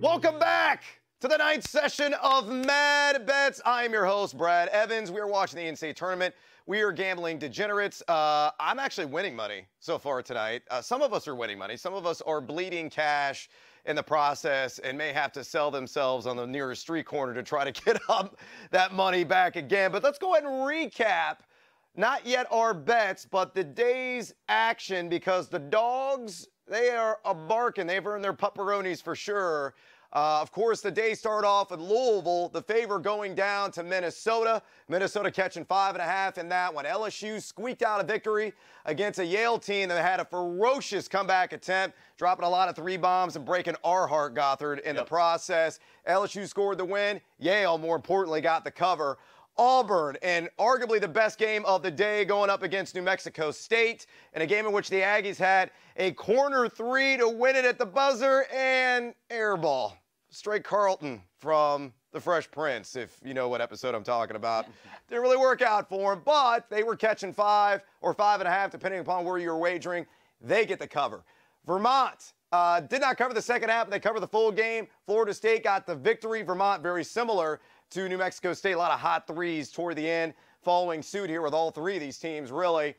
Welcome back to the ninth session of Mad Bets. I am your host, Brad Evans. We are watching the NCAA tournament. We are gambling degenerates. I'm actually winning money so far tonight. Some of us are winning money. Some of us are bleeding cash in the process and may have to sell themselves on the nearest street corner to try to get up that money back again. But let's go ahead and recap, not yet our bets, but the day's action, because the dogs, they are a-barking. They've earned their pepperonis for sure. Of course, the day started off with Louisville, the favor going down to Minnesota. Minnesota catching 5.5 in that one. LSU squeaked out a victory against a Yale team that had a ferocious comeback attempt, dropping a lot of three bombs and breaking our heart, Gothard, in the process. LSU scored the win. Yale, more importantly, got the cover. Auburn, and arguably the best game of the day, going up against New Mexico State in a game in which the Aggies had a corner three to win it at the buzzer and airball. Straight Carlton from the Fresh Prince, if you know what episode I'm talking about. Didn't really work out for them, but they were catching 5 or 5.5, depending upon where you were wagering. They get the cover. Vermont did not cover the second half, but they covered the full game. Florida State got the victory. Vermont, very similar to New Mexico State. A lot of hot threes toward the end, following suit here with all three of these teams, really.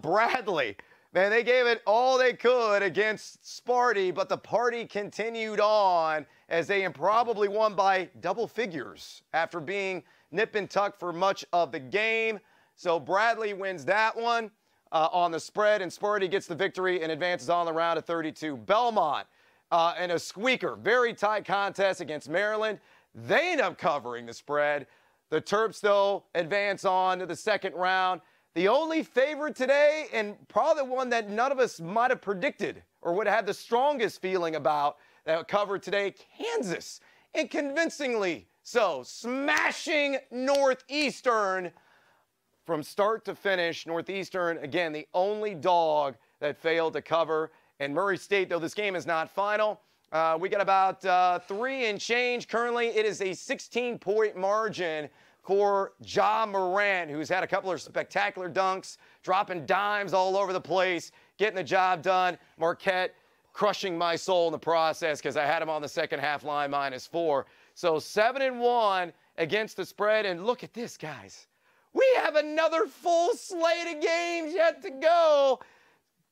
Bradley, man, they gave it all they could against Sparty, but the party continued on as they improbably won by double figures after being nip and tuck for much of the game. So Bradley wins that one on the spread, and Sparty gets the victory and advances on the round of 32. Belmont and a squeaker, very tight contest against Maryland. They end up covering the spread. The Terps, though, advance on to the second round. The only favorite today, and probably one that none of us might have predicted or would have had the strongest feeling about that covered today, Kansas. And convincingly so, smashing Northeastern from start to finish. Northeastern, again, the only dog that failed to cover. And Murray State, though this game is not final, we got about 3 and change. Currently, it is a 16-point margin for Ja Morant, who's had a couple of spectacular dunks, dropping dimes all over the place, getting the job done. Marquette crushing my soul in the process because I had him on the second half line -4. So 7-1 against the spread. And look at this, guys. We have another full slate of games yet to go.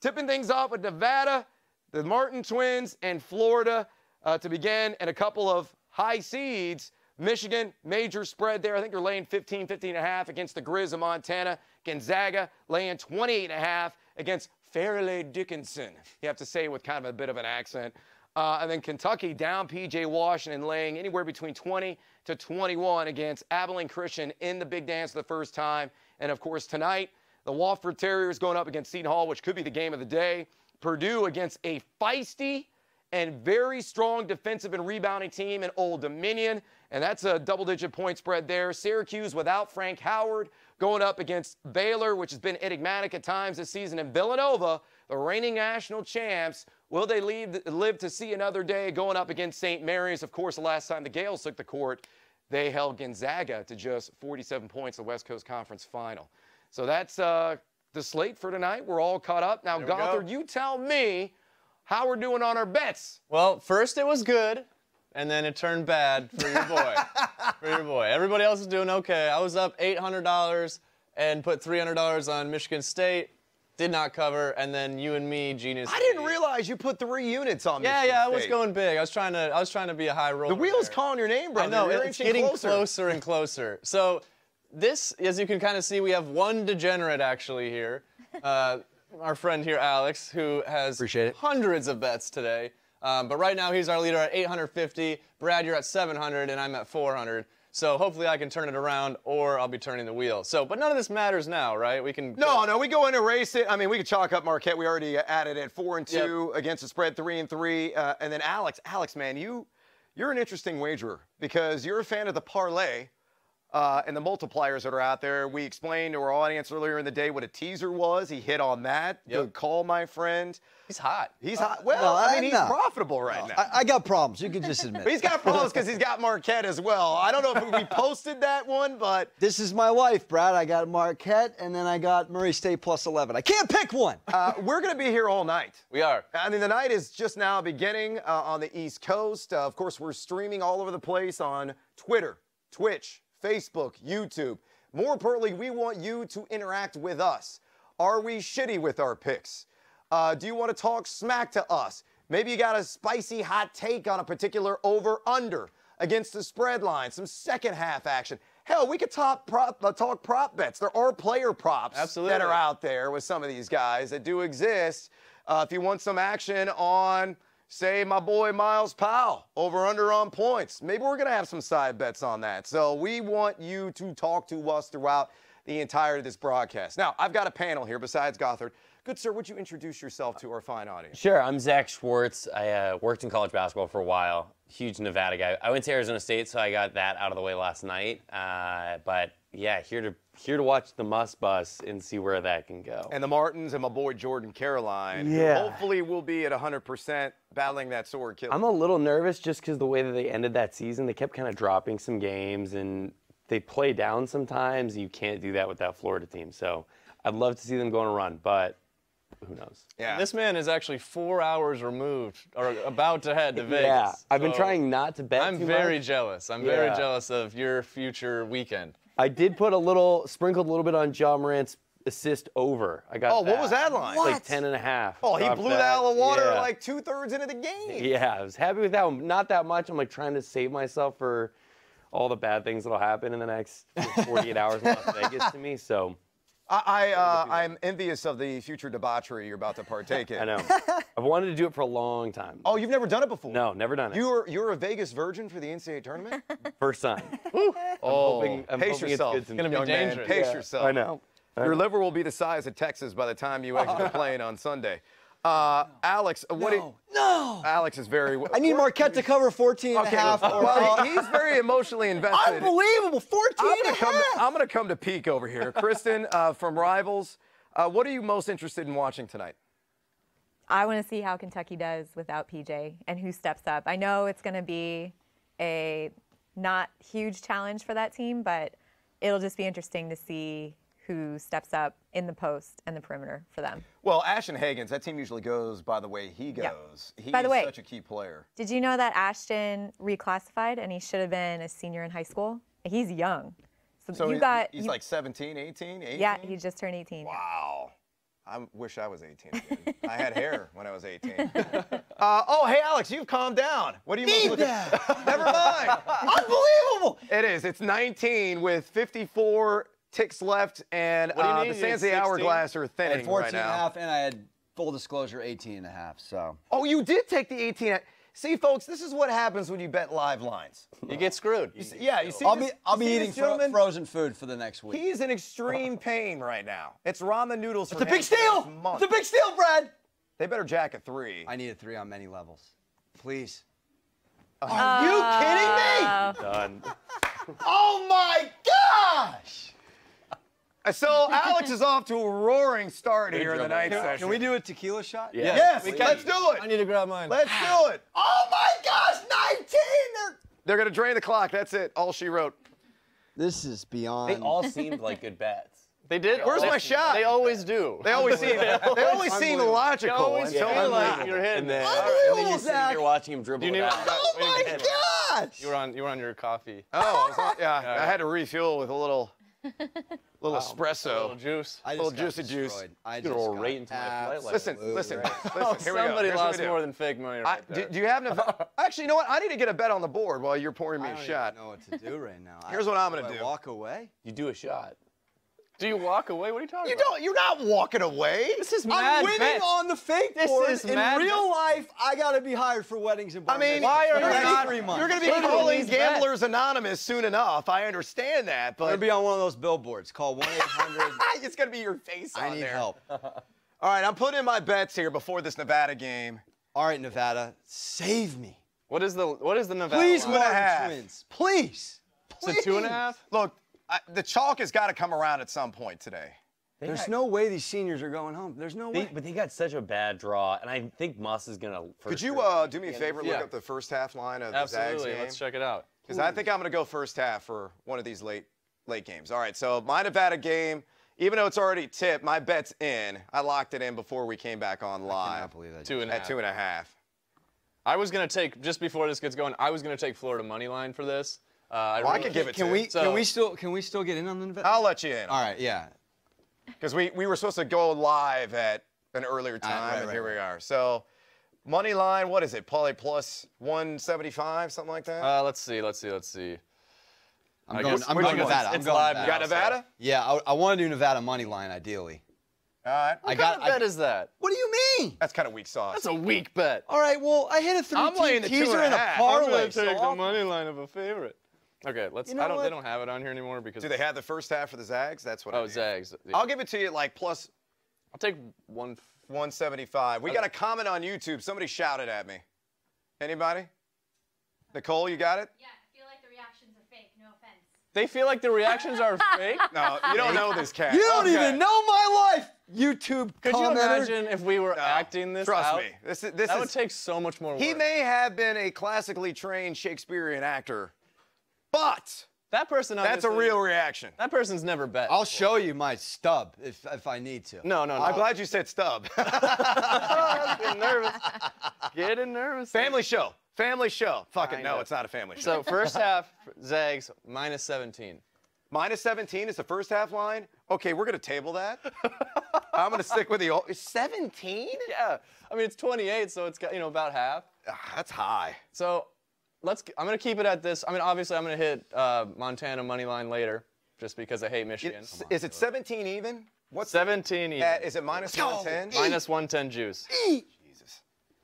Tipping things off with Nevada, the Martin Twins, and Florida to begin, and a couple of high seeds. Michigan, major spread there. I think they're laying 15.5 against the Grizz of Montana. Gonzaga laying 28.5 against Fairleigh Dickinson. You have to say it with kind of a bit of an accent. And then Kentucky down P.J. Washington, laying anywhere between 20 to 21 against Abilene Christian in the big dance for the first time. And, of course, tonight, the Wofford Terriers going up against Seton Hall, which could be the game of the day. Purdue against a feisty and very strong defensive and rebounding team in Old Dominion. And that's a double-digit point spread there. Syracuse without Frank Howard going up against Baylor, which has been enigmatic at times this season. And Villanova, the reigning national champs, will they live to see another day going up against St. Mary's? Of course, the last time the Gales took the court, they held Gonzaga to just 47 points in the West Coast Conference Final. So that's the slate for tonight. We're all caught up. Now, Gothard, you tell me how we're doing on our bets. Well, first it was good, and then it turned bad for your boy. For your boy. Everybody else is doing okay. I was up $800 and put $300 on Michigan State. Did not cover, and then you and me, genius. I didn't realize you put 3 units on Michigan State. I was going big. I was trying to be a high roller. The wheel's calling your name, brother. I know, it's getting closer and closer. So this, as you can kind of see, we have one degenerate actually here. Our friend here, Alex, who has hundreds of bets today. But right now, he's our leader at 850. Brad, you're at 700, and I'm at 400. So hopefully I can turn it around, or I'll be turning the wheel. So, but none of this matters now, right? We can. No, we go in and race it. I mean, we could chalk up Marquette. We already added at 4-2 against the spread, 3-3. And then Alex, man, you're an interesting wagerer because you're a fan of the parlay. and the multipliers that are out there. We explained to our audience earlier in the day what a teaser was. He hit on that. Yep. Good call, my friend. He's hot. He's hot. Well, I mean, he's profitable right now. I got problems. You can just admit But he's got problems because he's got Marquette as well. I don't know if we posted that one, but This is my life, Brad. I got Marquette, and then I got Murray State plus 11. I can't pick one. we're going to be here all night. We are. I mean, the night is just now beginning on the East Coast. Of course, we're streaming all over the place on Twitter, Twitch, Facebook, YouTube. More importantly, we want you to interact with us. Are we shitty with our picks? Do you want to talk smack to us? Maybe you got a spicy hot take on a particular over-under against the spread line, some second half action. Hell, we could talk prop bets. There are player props that are out there with some of these guys that do exist. If you want some action on, say, my boy Miles Powell, over-under on points, maybe we're going to have some side bets on that. So we want you to talk to us throughout the entirety of this broadcast. Now, I've got a panel here besides Gothard. Good sir, would you introduce yourself to our fine audience? Sure, I'm Zach Schwartz. I worked in college basketball for a while. Huge Nevada guy. I went to Arizona State, so I got that out of the way last night. But yeah, here to watch the Must Bus and see where that can go. And the Martins and my boy Jordan Caroline, who hopefully will be at 100% battling that sword killer. I'm a little nervous just because the way that they ended that season, they kept kind of dropping some games and they play down sometimes. You can't do that with that Florida team. So I'd love to see them go on a run, but who knows? Yeah. This man is actually 4 hours removed, or about to head to Vegas. Yeah, I've been So trying not to bet I'm too very much. jealous. I'm very jealous of your future weekend. I did put sprinkled a little bit on Ja Morant's assist over. I got what was that line? It's like 10.5. Oh, he Dropped blew that out of the water Yeah. like 2/3 into the game. Yeah, I was happy with that one. Not that much. I'm like trying to save myself for all the bad things that'll happen in the next 48 hours in Las Vegas to me. So I'm envious of the future debauchery you're about to partake in. I know. I've wanted to do it for a long time. Oh, you've never done it before? No, never done it. You're a Vegas virgin for the NCAA tournament? First time. Oh, I'm pace hoping yourself. It's good gonna be Young man, dangerous. pace Yeah, yourself. I know. Your liver will be the size of Texas by the time you exit the plane on Sunday. Alex, No. Alex is very. I need Marquette to cover 14 and a half. Well, he's very emotionally invested. Unbelievable. 14 and a half. I'm going to come to peak over here. Kristen from Rivals, what are you most interested in watching tonight? I want to see how Kentucky does without PJ and who steps up. I know it's going to be a not huge challenge for that team, but it'll just be interesting to see who steps up in the post and the perimeter for them. Well, Ashton Hagans, that team usually goes by the way he goes. Yep. He By the is way, such a key player. Did you know that Ashton reclassified and he should have been a senior in high school? He's young. So you got he's like 17, 18, 18? Yeah, he just turned 18. Wow. I wish I was 18 again. I had hair when I was 18. Oh, hey, Alex, you've calmed down. What do you Need most that. Never mind. Unbelievable. It is. It's 19 with 54 ticks left, and What do you the need? You sands need of the hourglass are I had thinning 14 right and a now. half, and I had full disclosure 18 and a half. So Oh, you did take the 18. See, folks, this is what happens when you bet live lines. You get screwed. You see I'll this- be you see eating this gentleman? frozen food for the next week. He's in extreme pain right now. It's ramen noodles for It's a him big for the steal. next month. It's a big steal, Brad. They better jack a 3. I need a 3 on many levels. Please. Are you kidding me? Done. Oh my gosh! So Alex is off to a roaring start here in the night session. Can we do a tequila shot? Yeah. Yes, We let's can. do it. I need to grab mine. Let's do it. Oh my gosh, 19! They're going to drain the clock. That's it. All she wrote. This is beyond. They all seemed like good bets. They did. Where's my shot? They always do. They always seem Unbelievable. logical They always until feel like not. you're hitting. And then, Unbelievable, and then you're sitting Zach. here watching him dribble You need- it out. Oh my gosh! You were on your coffee. Oh, I was I had to refuel with a little espresso. A little juice. I Little just got juicy juice. destroyed. I You just roll got right into my flight like Listen, absolutely listen, right. listen. Here we go. Somebody Here's what lost we do. more than fake money right there. Do you have enough? Actually, you know what? I need to get a bet on the board while you're pouring me I a don't shot. even know what to do right now. Here's what I'm Do gonna I do. walk away? You do a shot. Do you walk away? What are you talking You about? don't. You're not walking away. This is I'm mad winning bets. on the fake This board. is In mad real life, I gotta be hired for weddings and bar I mean, mitzvahs why are for you the next not- 3 months. You're going to be Look at calling these bets. Gamblers Anonymous soon enough. I understand that, I'm gonna but be on one of those billboards. Call 1-800. it's going to be your face on I need there. help. All right, I'm putting in my bets here before this Nevada game. All right, Nevada, save me. What is the Nevada Please, line? and a half. Martin Twins. Please. Is it 2.5? Look, the chalk has got to come around at some point today. There's no way these seniors are going home. There's no way. But they got such a bad draw, and I think Muss is gonna. Could you do me a favor? Look up the first half line of the Zags Absolutely. game. Let's check it out. Because I think I'm going to go first half for one of these late games. All right, so my Nevada game, even though it's already tipped, my bet's in. I locked it in before we came back on live. I cannot believe that. 2.5. At 2.5. I was gonna take just before this gets going. I was gonna take Florida money line for this. I could give it to you. Can we still get in on the Nevada? I'll let you in. All right, yeah. Because we were supposed to go live at an earlier time, and here we are. So, money line, what is it? Probably plus 175, something like that? Let's see. I'm going Nevada. It's live Nevada. You got Nevada? Yeah, I want to do Nevada money line ideally. All right. What kind of bet is that? What do you mean? That's kind of weak sauce. That's a weak bet. All right, well, I hit a I'm laying the teaser and a 2.5. parlay. I'm gonna so take the I'll- money line of a favorite. Okay, let's. You know what? They don't have it on here anymore because. Do they have the first half for the Zags? That's what I Oh, need. Zags. I'll give it to you like plus I'll take one. 175. We got a comment on YouTube. Somebody shouted at me. Anybody? Nicole, you got it? Yeah, I feel like the reactions are fake. No offense. They feel like the reactions are fake. No, you don't know this cat. You don't Okay. even know my life, YouTube Could you commenter. imagine if we were No, acting this Trust out? me. This That is. would take so much more work. He may have been a classically trained Shakespearean actor, but That person. that's a obviously- real reaction. That person's never bet. I'll show you my stub if I need to. No. I'm glad you said stub. Getting nervous. Getting nervous. Family show. Family show. Fuck it. I No, know. it's not a family show. So first half, Zags minus 17. Minus 17 is the first half line. Okay, we're gonna table that. I'm gonna stick with the old. 17? Yeah. I mean it's 28, so it's got about half. That's high. So I'm gonna keep it at this. I mean obviously I'm gonna hit Montana money line later, just because I hate Michigan. Is it 17 even? What's 17 even. Is it minus 110? Minus 110 juice. Jesus,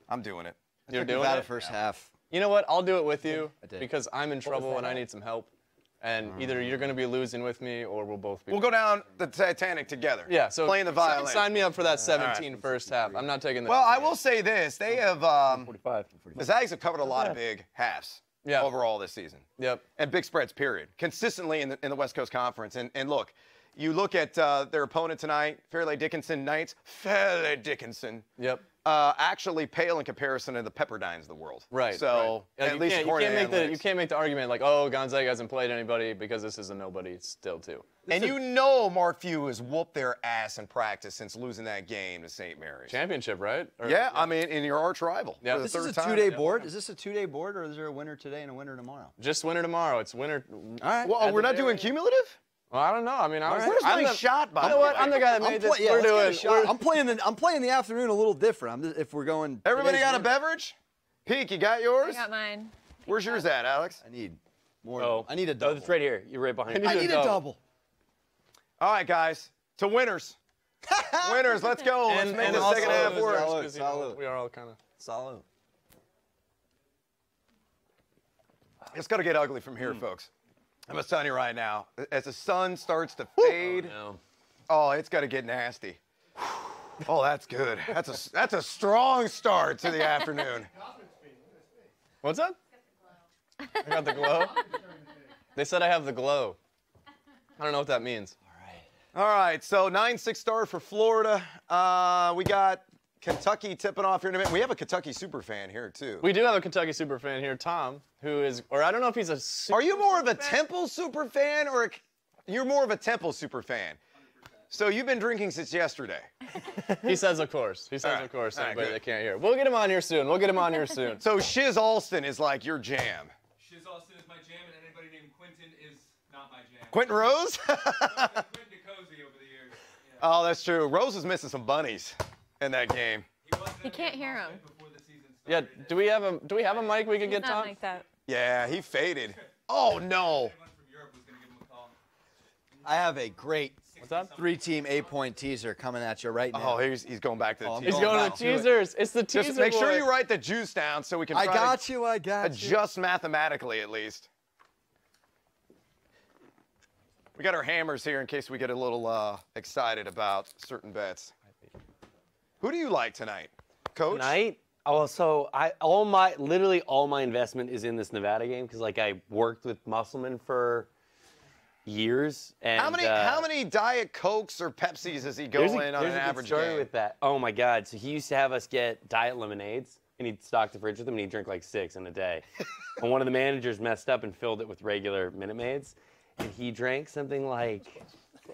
I'm doing it. You're doing Nevada it. first half. You know what? I'll do it with you I did. because I'm in trouble and I need some help. And either you're going to be losing with me or we'll both be. We'll go down the Titanic together. Yeah, so playing the violin. sign me up for that 17 first half. I'm not taking the. Well, I will say this: they have 45. the Zags have covered a lot of big halves Yeah. overall this season. Yep. And big spreads, period. Consistently in the West Coast Conference. And look, you look at their opponent tonight, Fairleigh Dickinson Knights. Fairleigh Dickinson. Yep. Actually pale in comparison to the Pepperdines of the world. Right. So right. at least you according can't to make analytics. you can't make the argument like, oh, Gonzaga hasn't played anybody because this is a nobody still too. And you know Mark Few has whooped their ass in practice since losing that game to St. Mary's. Championship, right? Or- Yeah, I mean, in your arch rival. Yeah. For the This third is a time. two-day board. Is this a two-day board, or is there a winner today and a winner tomorrow? Just winter tomorrow. It's winter. All right. Well, we're not doing cumulative? Well, I don't know. I mean, I was. right. Where's I'm my the, shot, by You know the what? way? I'm the guy that made this. Yeah, We're let's get a doing. shot. I'm playing the afternoon a little different. If we're going. Everybody today's got a winner. beverage? Peek, you got I yours? got mine. Where's yours at, Alex? I need more. Oh, I need a Oh, double. it's right here. You're right behind me. I I need a double. All right, guys. To winners. Winners, let's go. Let's make the also second half losers, work. 'cause, Salute. we are all kind of. Solid. It's going to get ugly from here, folks. I'm just telling you right now. As the sun starts to fade, No. oh, it's going to get nasty. Oh, that's good. That's a strong start to the afternoon. What's up? I got the glow. They said I have the glow. I don't know what that means. All right, so 9-6 start for Florida. We got Kentucky tipping off here in a minute. We have a Kentucky super fan here, too. We do have a Kentucky super fan here, Tom, who is, or I don't know if he's a super Are you more of a Temple super fan or you're more of a Temple super fan? So you've been drinking since yesterday. He says, of course. He says, All right. of course, All right, anybody good. that can't hear. We'll get him on here soon. We'll get him on here soon. So Shiz Alston is like your jam. Shiz Austin is my jam, and anybody named Quentin is not my jam. Quentin Rose? Quentin DeCozy over the years. Yeah. Oh, that's true. Rose was missing some bunnies in that game. He can't hear him. Before the season Yeah, started. do we have a mic we can get It's not Tom? like that. Yeah, he faded. Oh, no. Anyone from Europe was going to give him a call. I have a great What's up? 3-team 8-point teaser coming at you right now. Oh, he's going back to the Oh, I'm teaser. He's going to back the to it. teasers. It's the teaser. Just make sure boy. you write the juice down so we can I try got to you. I got you. adjust mathematically at least. We got our hammers here in case we get a little excited about certain bets. Who do you like tonight, Coach? Tonight? Oh, so literally all my investment is in this Nevada game because like I worked with Musselman for years. And How many Diet Cokes or Pepsis is he going on an average story game? with that. Oh my God! So he used to have us get diet lemonades, and he'd stock the fridge with them, and he'd drink like 6 in a day. And one of the managers messed up and filled it with regular Minute Maids, and he drank something like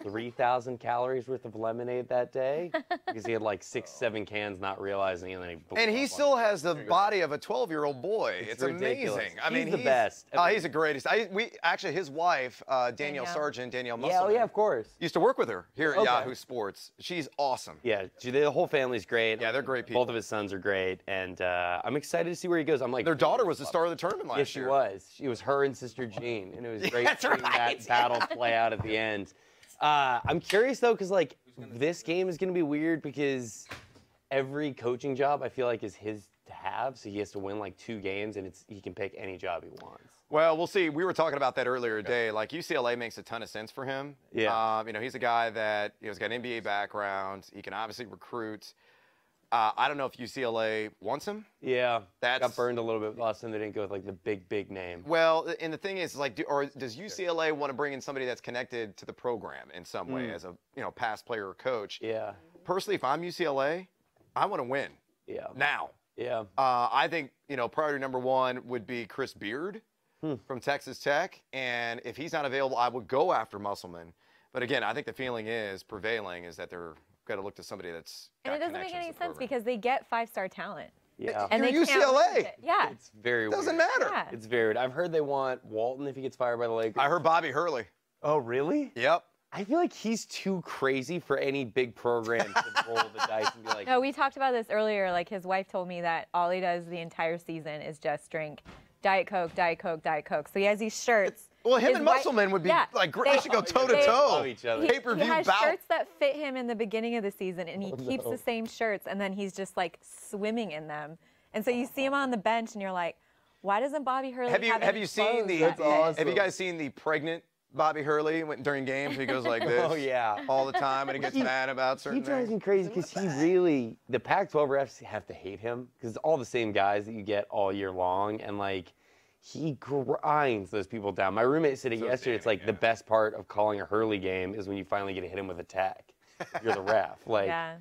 3,000 calories worth of lemonade that day because he had like 6, 7 cans, not realizing, and then he blew And up he on still it. has the body of a 12-year-old boy. It's ridiculous. amazing. He's the best. He's the greatest. Actually, his wife, Danielle Sargent, Danielle Musselman. Yeah, oh yeah, of course. Used to work with her here at Yahoo Sports. She's awesome. Yeah, the whole family's great. Yeah, they're great people. Both of his sons are great, and I'm excited to see where he goes. I'm like, Their daughter was the star of the tournament last yes, year. she was. She was her and Sister Jean, and it was great That's seeing right, that battle play out at the end. I'm curious though, because like this game is going to be weird because every coaching job I feel like is his to have, so he has to win like 2 games, and he can pick any job he wants. Well, we'll see. We were talking about that earlier today. Like UCLA makes a ton of sense for him. Yeah. He's a guy that has got an NBA background. He can obviously recruit. I don't know if UCLA wants him. Yeah, That's- got burned a little bit last time. They didn't go with like the big name. Well, and the thing is, like, does UCLA want to bring in somebody that's connected to the program in some way as a past player or coach? Yeah. Personally, if I'm UCLA, I want to win. Yeah. Now. Yeah. I think priority number 1 would be Chris Beard from Texas Tech, and if he's not available, I would go after Musselman. But again, I think the feeling is prevailing is that they're got to look to somebody that's And got it doesn't make connections any to the sense program. because they get 5-star talent. Yeah. And You're they can't UCLA. lose it. Yeah. It's very weird. Doesn't matter. Yeah. It's very weird. I've heard they want Walton if he gets fired by the Lakers. I heard Bobby Hurley. Oh, really? Yep. I feel like he's too crazy for any big program to roll the dice and be like, No, we talked about this earlier. Like his wife told me that all he does the entire season is just drink Diet Coke, Diet Coke, Diet Coke. So he has these shirts. Well, him His and wife- Musselman would be Yeah, like great. They should go toe to Love toe. each other. He Pay-per-view has bout. shirts that fit him in the beginning of the season, and he keeps the same shirts, and then he's just like swimming in them. And so you see him on the bench, and you're like, why doesn't Bobby Hurley Have you any seen clothes the? that fit? Have you guys seen the pregnant Bobby Hurley during games? He goes like this. Oh, yeah. All the time, and he gets mad about he certain drives things. me crazy because he really, the Pac-12 refs have to hate him because it's all the same guys that you get all year long, and like, he grinds those people down. My roommate said it yesterday. It's like the best part of calling a Hurley game is when you finally get to hit him with a tag. You're the ref. Like, Yeah.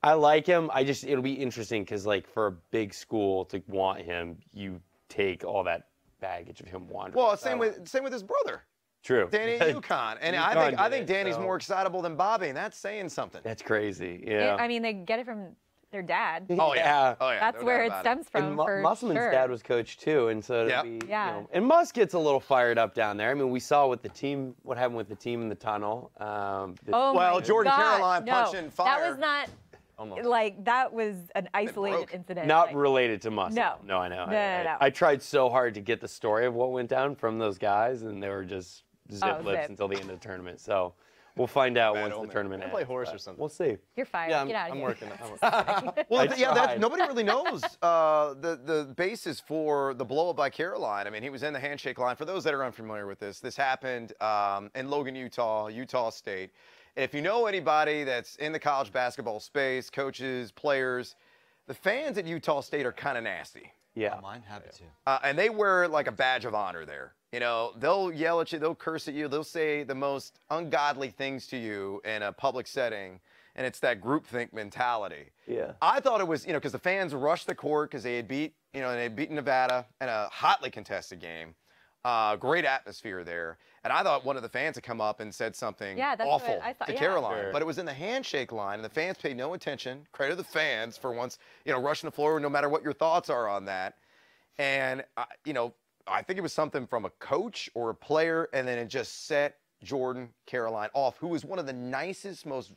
I like him. It'll be interesting because like for a big school to want him, you take all that baggage of him wandering. Well, same with his brother, True. Danny at UConn, and I think Danny's more excitable than Bobby, and that's saying something. That's crazy. Yeah. I mean, they get it from their dad. Oh yeah. Oh yeah. That's no where doubt it about stems from. And for Musselman's sure. dad was coach too, and so Yep. it'd be, Yeah. and Muss gets a little fired up down there. I mean, we saw what happened with the team in the tunnel. Oh Well, my Jordan gosh, Caroline no. punching fire. That was not like that was an isolated broke. incident. Not like, related to Muss. No. No, I know. No. I tried so hard to get the story of what went down from those guys, and they were just zip lips zip. until the end of the tournament. So we'll find out Bad once omen. the tournament ends. Play horse but or something. We'll see. You're fired. Yeah, Get out of I'm here. working. Well, I yeah, tried. nobody really knows the basis for the blow-up by Caroline. I mean, he was in the handshake line. For those that are unfamiliar with this happened in Logan, Utah State. And if you know anybody that's in the college basketball space, coaches, players, the fans at Utah State are kind of nasty. Yeah. Mine happy to. And they wear like a badge of honor there. You know, they'll yell at you, they'll curse at you, they'll say the most ungodly things to you in a public setting, and it's that groupthink mentality. Yeah. I thought it was, because the fans rushed the court because they had beaten Nevada in a hotly contested game. Great atmosphere there. And I thought one of the fans had come up and said something Yeah, that's awful what I thought, to yeah. Caroline. Sure. But it was in the handshake line, and the fans paid no attention. Credit to the fans for once, rushing the floor, no matter what your thoughts are on that. And, I think it was something from a coach or a player, and then it just set Jordan Caroline off, who was one of the nicest, most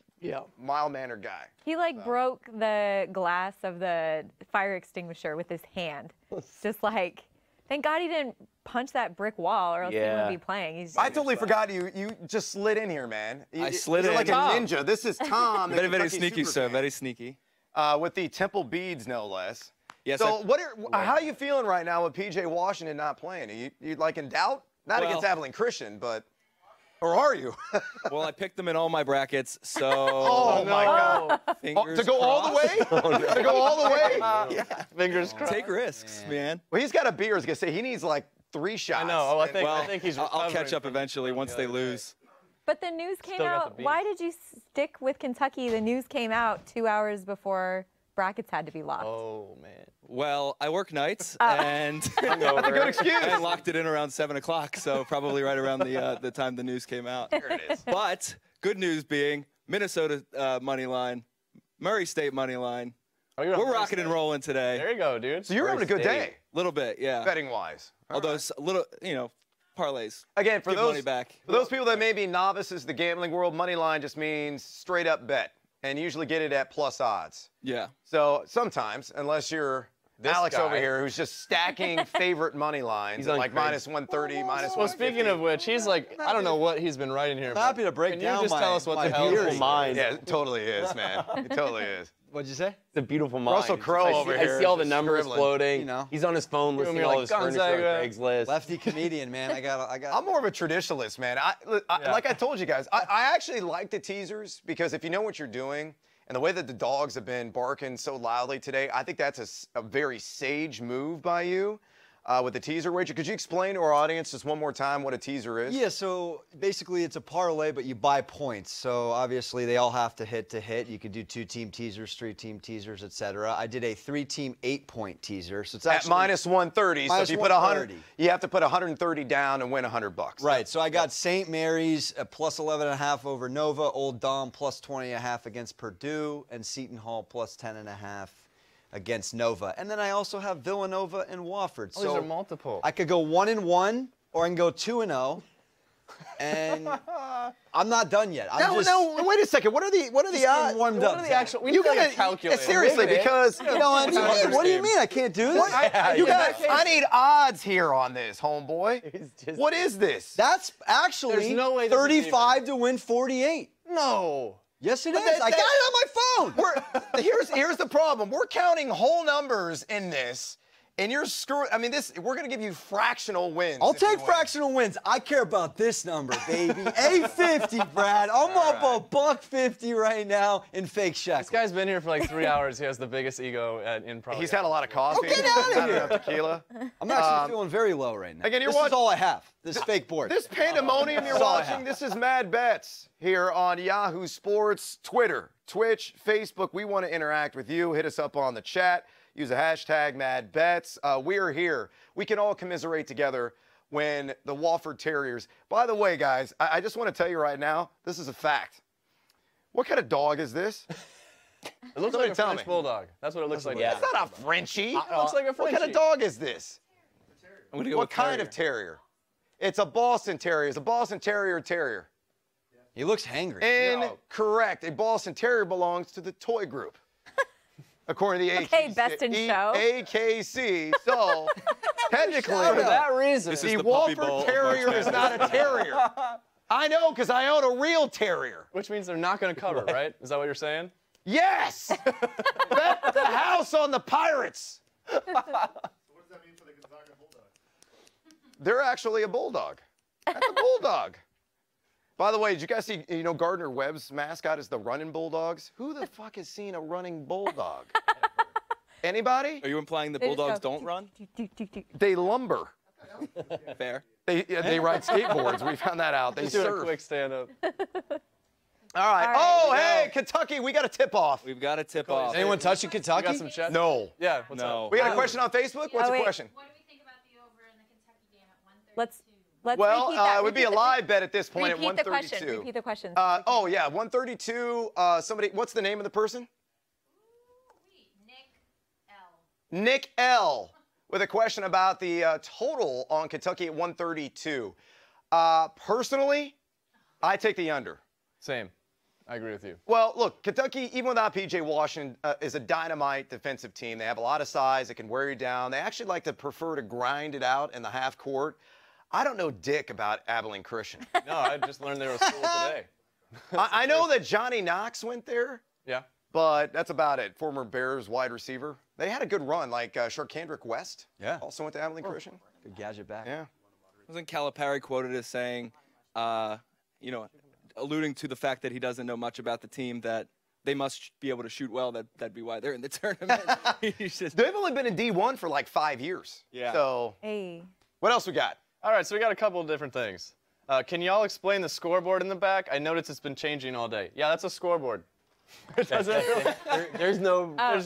mild-mannered guy. He broke the glass of the fire extinguisher with his hand. Just like, thank God he didn't punch that brick wall, or else he wouldn't be playing. He's I totally forgot you just slid in here, man. I slid You're in. like a ninja. This is Tom. the Very, very Kentucky sneaky, sir. Superfan. Very sneaky. With the Temple beads, no less. Yes. So, how are you feeling right now with P.J. Washington not playing? Are you like in doubt? Not Well- against Abilene Christian, but or are you? Well, I picked them in all my brackets, so. Oh my God! Fingers To go all the way? crossed. To go all the way? Yeah. Fingers crossed. Take risks, man. Well, he's got a beer. I was gonna say he needs like 3 shots. I know. Oh, I Well, think he's. I'll catch recovering up from eventually once the they other day. lose. But the news came Still got the out. beat. Why did you stick with Kentucky? The news came out 2 hours before brackets had to be locked. Oh man. Well, I work nights and That's a good excuse. I locked it in around 7 o'clock, so probably right around the time the news came out. There it is. But good news being Minnesota money line, Murray State money line. Oh, you're on We're Murray rocking and State. rolling today. There you go, dude. So you're having a good State. day, A little bit, yeah. betting wise. Although it's a little, parlays. Again, for Give those money back. for those people that may be novices in the gambling world, money line just means straight up bet, and usually get it at plus odds. Yeah. So sometimes, unless you're This Alex guy. over here, who's just stacking favorite money lines He's at on like crazy. minus 130, minus Well, 150. speaking of which, he's like, I don't know what he's been writing here. I'm but happy to break can down you just my- tell us what my the hell theory. this is? Mind. Yeah, it totally is, man. It totally is. What'd you say? It's a beautiful mind. Russell Crowe I see- over I here see all is the just numbers scribbling. floating. You know. He's on his phone Doing listing me all like his furniture on Gonzaga. Craigslist. Lefty comedian, man. I got. I'm more of a traditionalist, man. Like I told you guys, I actually like the teasers because if you know what you're doing and the way that the dogs have been barking so loudly today, I think that's a very sage move by you with the teaser wager. Could you explain to our audience just one more time what a teaser is? Yeah, so basically it's a parlay, but you buy points. So obviously they all have to hit. You could do 2-team teasers, 3-team teasers, etc. I did a 3-team 8-point teaser. So it's At actually minus 130, so if minus you put 100, 130. you have to put 130 down and win $100. Right, so I got St. Mary's at plus 11.5 over Nova, Old Dom plus 20.5 against Purdue, and Seton Hall plus 10.5 against Nova. And then I also have Villanova and Wofford. Oh, so these are multiple. I could go 1-1, or I can go 2-0. And I'm not done yet. No, wait a second. What are the just odds? getting warmed What up. are the Zach. actual? We You need like gotta a calculator. seriously Wait a minute. because You know, what do you mean I can't do this? you guys, I need odds here on this, homeboy. He's just- What is this? That's actually There's no way this is 35 to win 48. No. Yes, it is. that- I got it on my phone. Here's the problem. We're counting whole numbers in this, and you're screwing. I mean, we're gonna give you fractional wins. I'll if you take win. fractional wins. I care about this number, baby. 850, Brad. I'm up a $1.50 right now in fake shekel. This guy's been here for like 3 hours. He has the biggest ego in probably. He's had a lot of coffee. get outta not here. enough tequila. I'm actually feeling very low right now. Again, you're this is watching- all I have. This fake board. This pandemonium you're That's all I watching, have. this is Mad Bets here on Yahoo Sports, Twitter, Twitch, Facebook. We want to interact with you. Hit us up on the chat. Use the hashtag Mad Bets. We're here. We can all commiserate together when the Wofford Terriers. By the way, guys, I just want to tell you right now, this is a fact. What kind of dog is this? It looks Somebody like a tell French me. bulldog. That's what it looks like. Yeah. It's not a Frenchie. It looks like a What kind of Frenchie. dog is this? I'm gonna go What with kind of terrier? It's a Boston Terrier. It's a Boston Terrier terrier. He looks hangry. Incorrect. A Boston Terrier belongs to the toy group. According to the Okay, Best in Show. AKC. So, technically, For that reason. This is the the Puppy Wofford Bowl of Terrier March is not a terrier. I know, because I own a real terrier. Which means they're not going to cover, right? Is that what you're saying? Yes! Bet the house on the Pirates. What does that mean for the Gonzaga Bulldogs? They're actually a bulldog. That's a bulldog. By the way, did you guys see, Gardner Webb's mascot is the running Bulldogs? Who the fuck has seen a running bulldog? Anybody? Are you implying the They just Bulldogs go don't run? They lumber. Fair. They ride skateboards. We found that out. They Just doing a surf. quick stand-up. All right. All right, Oh, we hey, go. Kentucky, we got a tip-off. We've got to tip off. Anyone touching You Kentucky? got some chat? No. Yeah. What's No. up? We got a question on Facebook? What's Oh, the wait. question? What do we think about the over in the Kentucky game at 132? Let's Well, repeat that. it would be a Repeat live bet at this point Repeat at the 132. question. Repeat the question. Oh, yeah, 132. Somebody, what's the name of the person? Nick L. Nick L. with a question about the total on Kentucky at 132. Personally, I take the under. Same. I agree with you. Well, look, Kentucky, even without P.J. Washington, is a dynamite defensive team. They have a lot of size. They can wear you down. They actually like to prefer to grind it out in the half court. I don't know dick about Abilene Christian. No, I just learned they were a school today. I know that Johnny Knox went there, Yeah. but that's about it. Former Bears wide receiver. They had a good run, like Sharkandrick West. Yeah. Also went to Abilene Christian. Good gadget back. Yeah. Wasn't Calipari quoted as saying, alluding to the fact that he doesn't know much about the team, that they must be able to shoot well, that'd be why they're in the tournament. He's just, They've only been in D1 for like 5 years. Yeah. So, Hey. What else we got? All right, so we got a couple of different things. Can y'all explain the scoreboard in the back? I noticed it's been changing all day. Yeah, that's a scoreboard. There's no. There's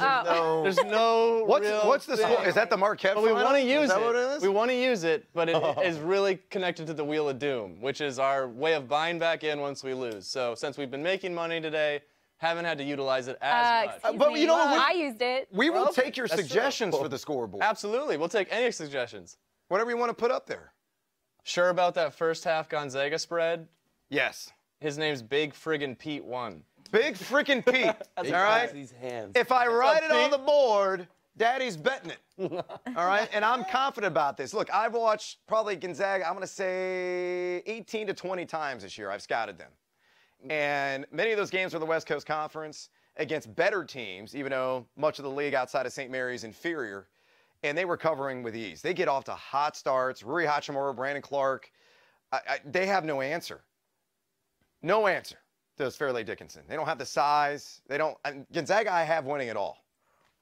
no. What's the score? Is that the Marquette But we final? want to use Is that it. what it is? We want to use it, but it is really connected to the Wheel of Doom, which is our way of buying back in once we lose. So since we've been making money today, haven't had to utilize it as much. Excuse But me. you know what? I used it. We will Well, take your that's suggestions true. for the scoreboard. Absolutely, we'll take any suggestions. Whatever you want to put up there. Sure about that first half Gonzaga spread? Yes. His name's Big Friggin' Pete 1. Big freaking Pete. All right? These hands. If I write it on Pete? the board, Daddy's betting it. All right? And I'm confident about this. Look, I've watched probably Gonzaga, I'm going to say 18 to 20 times this year. I've scouted them. And many of those games were the West Coast Conference against better teams, even though much of the league outside of St. Mary's inferior. And they were covering with ease. They get off to hot starts. Rui Hachimura, Brandon Clark, they have no answer. No answer to Fairleigh Dickinson. They don't have the size. They don't. Gonzaga, I have winning it all.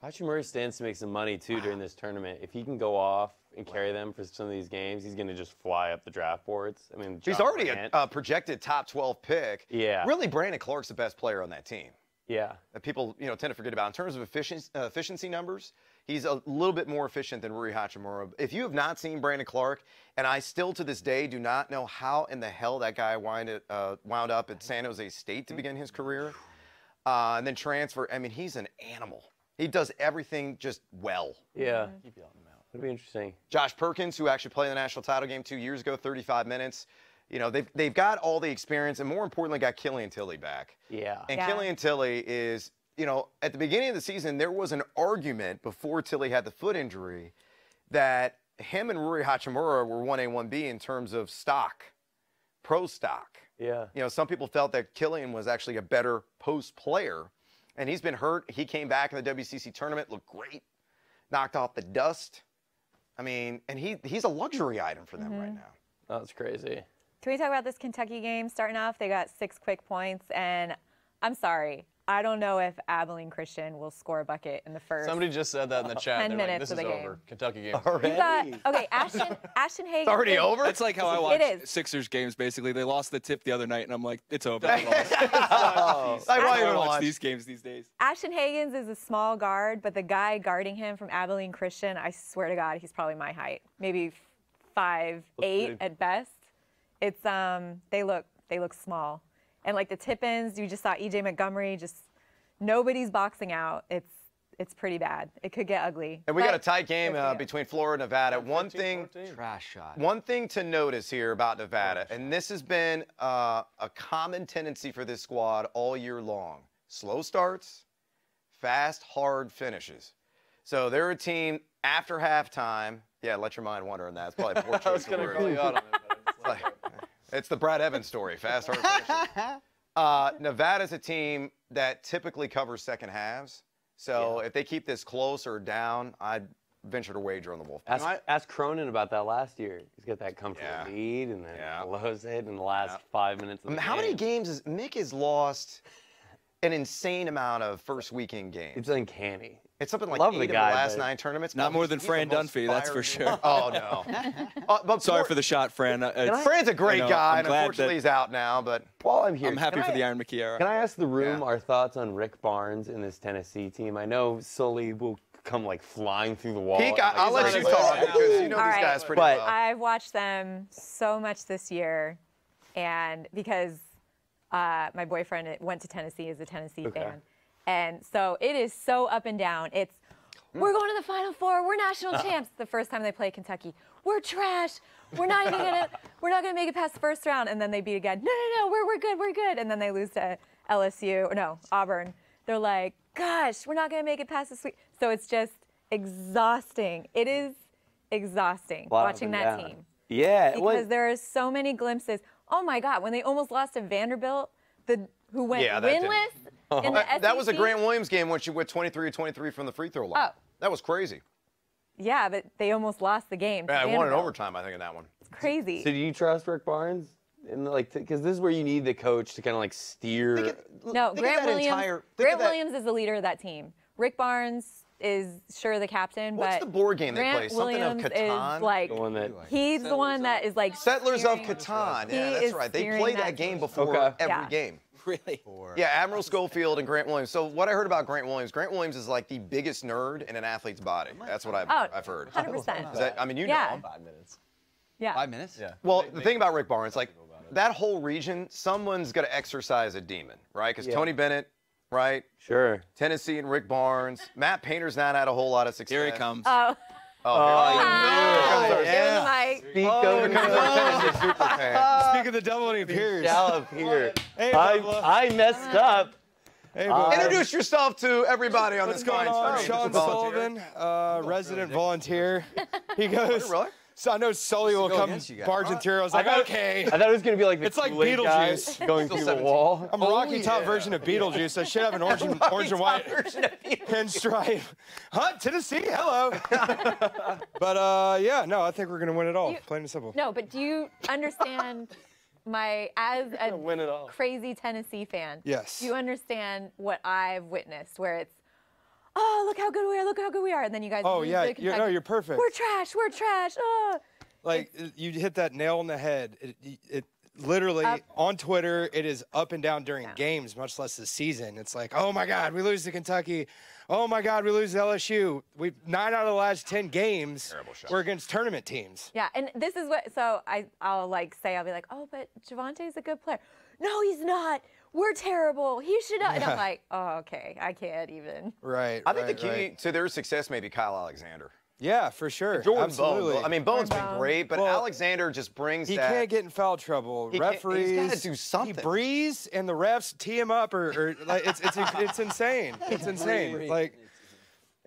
Hachimura stands to make some money too during this tournament. If he can go off and carry them for some of these games, he's going to just fly up the draft boards. I mean, He's Ja already Morant. a projected top 12 pick. Yeah. Really, Brandon Clark's the best player on that team. Yeah. That people tend to forget about. In terms of efficiency numbers, he's a little bit more efficient than Rui Hachimura. If you have not seen Brandon Clark, and I still to this day do not know how in the hell that guy wound up at San Jose State to begin his career, and then transfer. I mean, he's an animal. He does everything just well. Yeah. It'll be interesting. Josh Perkins, who actually played in the national title game 2 years ago, 35 minutes. You know, they've got all the experience, and more importantly, got Killian Tilly back. Yeah. And Yeah. Killian Tilly is, at the beginning of the season, there was an argument before Tilly had the foot injury that him and Rui Hachimura were 1A, 1B in terms of stock, pro stock. Yeah. Some people felt that Killian was actually a better post player, and he's been hurt. He came back in the WCC tournament, looked great, knocked off the dust. I mean, and he's a luxury item for them right now. That's crazy. Can we talk about this Kentucky game starting off? They got 6 quick points, and I'm sorry. I don't know if Abilene Christian will score a bucket in the first. Somebody just said that in the chat. 10 They're minutes like, this of is the over. game. Kentucky game. Already? You got, okay, Ashton Hagen. It's already over? That's like how I watch It is. Sixers games, basically. They lost the tip the other night, and I'm like, it's over. They lost. Like, why That's how I even watch watch? these games these days. Ashton Hagens is a small guard, but the guy guarding him from Abilene Christian, I swear to God, he's probably my height. Maybe 5'8" at best. It's they look small. And like the tip-ins, you just saw EJ Montgomery, just nobody's boxing out. It's pretty bad. It could get ugly. And we got a But tight game good for you. between Florida and Nevada. One thing Trash shot. One thing to notice here about Nevada, and this has been a common tendency for this squad all year long. Slow starts, fast, hard finishes. So they're a team after halftime. Yeah, let your mind wander on that. It's probably a poor I was choice of going to words. call you out on it, but it's like, It's the Brad Evans story, fast, hard finishes. Nevada's a team that typically covers second halves. So if they keep this close or down, I'd venture to wager on the Wolfpack. Ask Cronin about that last year. He's got that comfortable Yeah. lead, and then Yeah. blows it in the last 5 minutes of the How many game. games has Mick has lost an insane amount of first weekend games? It's uncanny. It's something like Love 8 the of the guy, last but 9 tournaments. Not but more he's than the Fran most Dunphy, that's for fiery- sure. Oh, no. But Sorry for the shot, Fran. Fran's a great guy, I'm and glad unfortunately that- he's out now. But While I'm here, I'm happy can for I- the Iron McKee era. Can I ask the room Yeah. our thoughts on Rick Barnes in this Tennessee team? I know Sully will come like flying through the wall. Peek, Like, I'll he's let on you his way talk now. because you know All these right. guys pretty But- well. I've watched them so much this year, and because my boyfriend went to Tennessee, is a Tennessee fan, and so it is so up and down. It's we're going to the Final Four, we're national champs. The first time they play Kentucky, we're trash. We're not gonna make it past the first round, and then they beat again. No, we're good, and then they lose to LSU, or no, Auburn. They're like, gosh, we're not gonna make it past this week. So it's just exhausting. It is exhausting A lot up watching and that down. team. Yeah, Because there are so many glimpses. Oh my God, when they almost lost to Vanderbilt, who went Yeah, that didn't- winless in the SEC. That was a Grant Williams game when she went 23 or 23 from the free throw line. Oh. That was crazy. Yeah, but they almost lost the game. to Yeah, I won in Vanderbilt. overtime, I think, in that one. It's crazy. So do you trust Rick Barnes? Because this is where you need the coach to kind of like steer. No, Think of Grant that Williams. entire- think Grant of that- Williams is the leader of that team. Rick Barnes is sure the captain, What's but the board game they Grant play? Something of Williams Catan? is like The one that he's the one that is like Settlers of steering- Catan. He Yeah, that's is right. They steering play that that game team. before Okay. every Yeah. game. Really? Yeah, Admiral Schofield and Grant Williams. So what I heard about Grant Williams is like the biggest nerd in an athlete's body. That's what I've heard. 100%. Is that, I mean, you know Yeah. him. 5 minutes. Yeah. 5 minutes? Yeah. Well, the thing about Rick Barnes, like that whole region, someone's got to exercise a demon, right? Because Tony Bennett, right? Sure. Tennessee and Rick Barnes. Matt Painter's not had a whole lot of success. Here he comes. Oh, Oh, give him the mic. Here comes our Tennessee super fan. Speak of the devil and he appears. Gallop here. Hey, Bubba. I messed up. Hey, Bubba. Introduce yourself to everybody on What's this going fine on? screen. Sean Just a volunteer. Sullivan, resident volunteer. He goes. Really? So I know Sully will go come against you guys. barging through. I was like, okay. I thought it was gonna be like the It's like Kool-Aid guy Beetlejuice. going through the wall. I'm a Rocky Top version of Beetlejuice. I should have an orange and white pinstripe. Huh? Tennessee? Hello. But yeah, no, I think we're gonna win it all. Plain and simple. No, but do you understand as a Win it all. crazy Tennessee fan? Yes. Do you understand what I've witnessed where it's, oh, look how good we are, look how good we are, and then you guys Oh lose yeah, to Kentucky. you're perfect. We're trash, oh. Like you hit that nail on the head. It literally on Twitter, it is up and down during games, much less the season. It's like, oh my God, we lose to Kentucky. Oh my God, we lose to LSU. 9 out of the last 10 games were against tournament teams. Yeah, and this is what, so I'll be like, oh, but Javante's a good player. No, he's not. We're terrible. He should not. And I'm like, oh, okay, I can't even. Right. I think right, the key right. to their success may be Kyle Alexander. Yeah, for sure. Jordan Absolutely. Bone. I mean, Bone's been Bone. great, but Well, Alexander just brings he that. can't get in foul trouble. He can't- Referees, he's gotta do something. He breathes, and the refs tee him up, or like it's insane. It's insane. Like,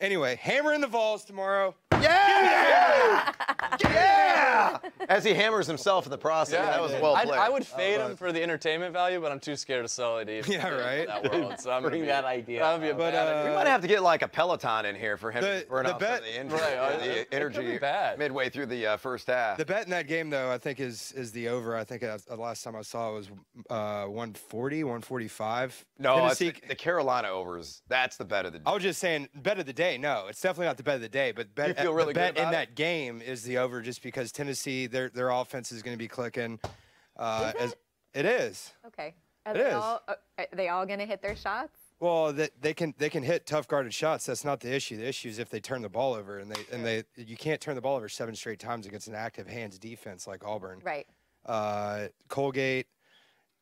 anyway, hammer in the Vols tomorrow. Yeah! Yeah! As he hammers himself in the process. That was well played. I would fade him for the entertainment value, but I'm too scared of Sully to even Yeah, right. that world. So I'm Bring that idea. That would be a But, bad we idea. might have to get like a Peloton in here for him The- to burn the off bet- some of the energy, Right, the it could energy be bad. midway through the first half. The bet in that game, though, I think is the over. I think the last time I saw it was 140, 145. No, it's Tennessee. the Carolina overs. That's the bet of the day. I was just saying, bet of the day. No, it's definitely not the bet of the day. But bet, You feel really the bet good about in it? that game is the over, just because Tennessee, their offense is going to be clicking. It is. Okay. Are It is. are they all going to hit their shots? Well, they can hit tough guarded shots. That's not the issue. The issue is if they turn the ball over, and you can't turn the ball over 7 straight times against an active hands defense like Auburn. Right. Colgate,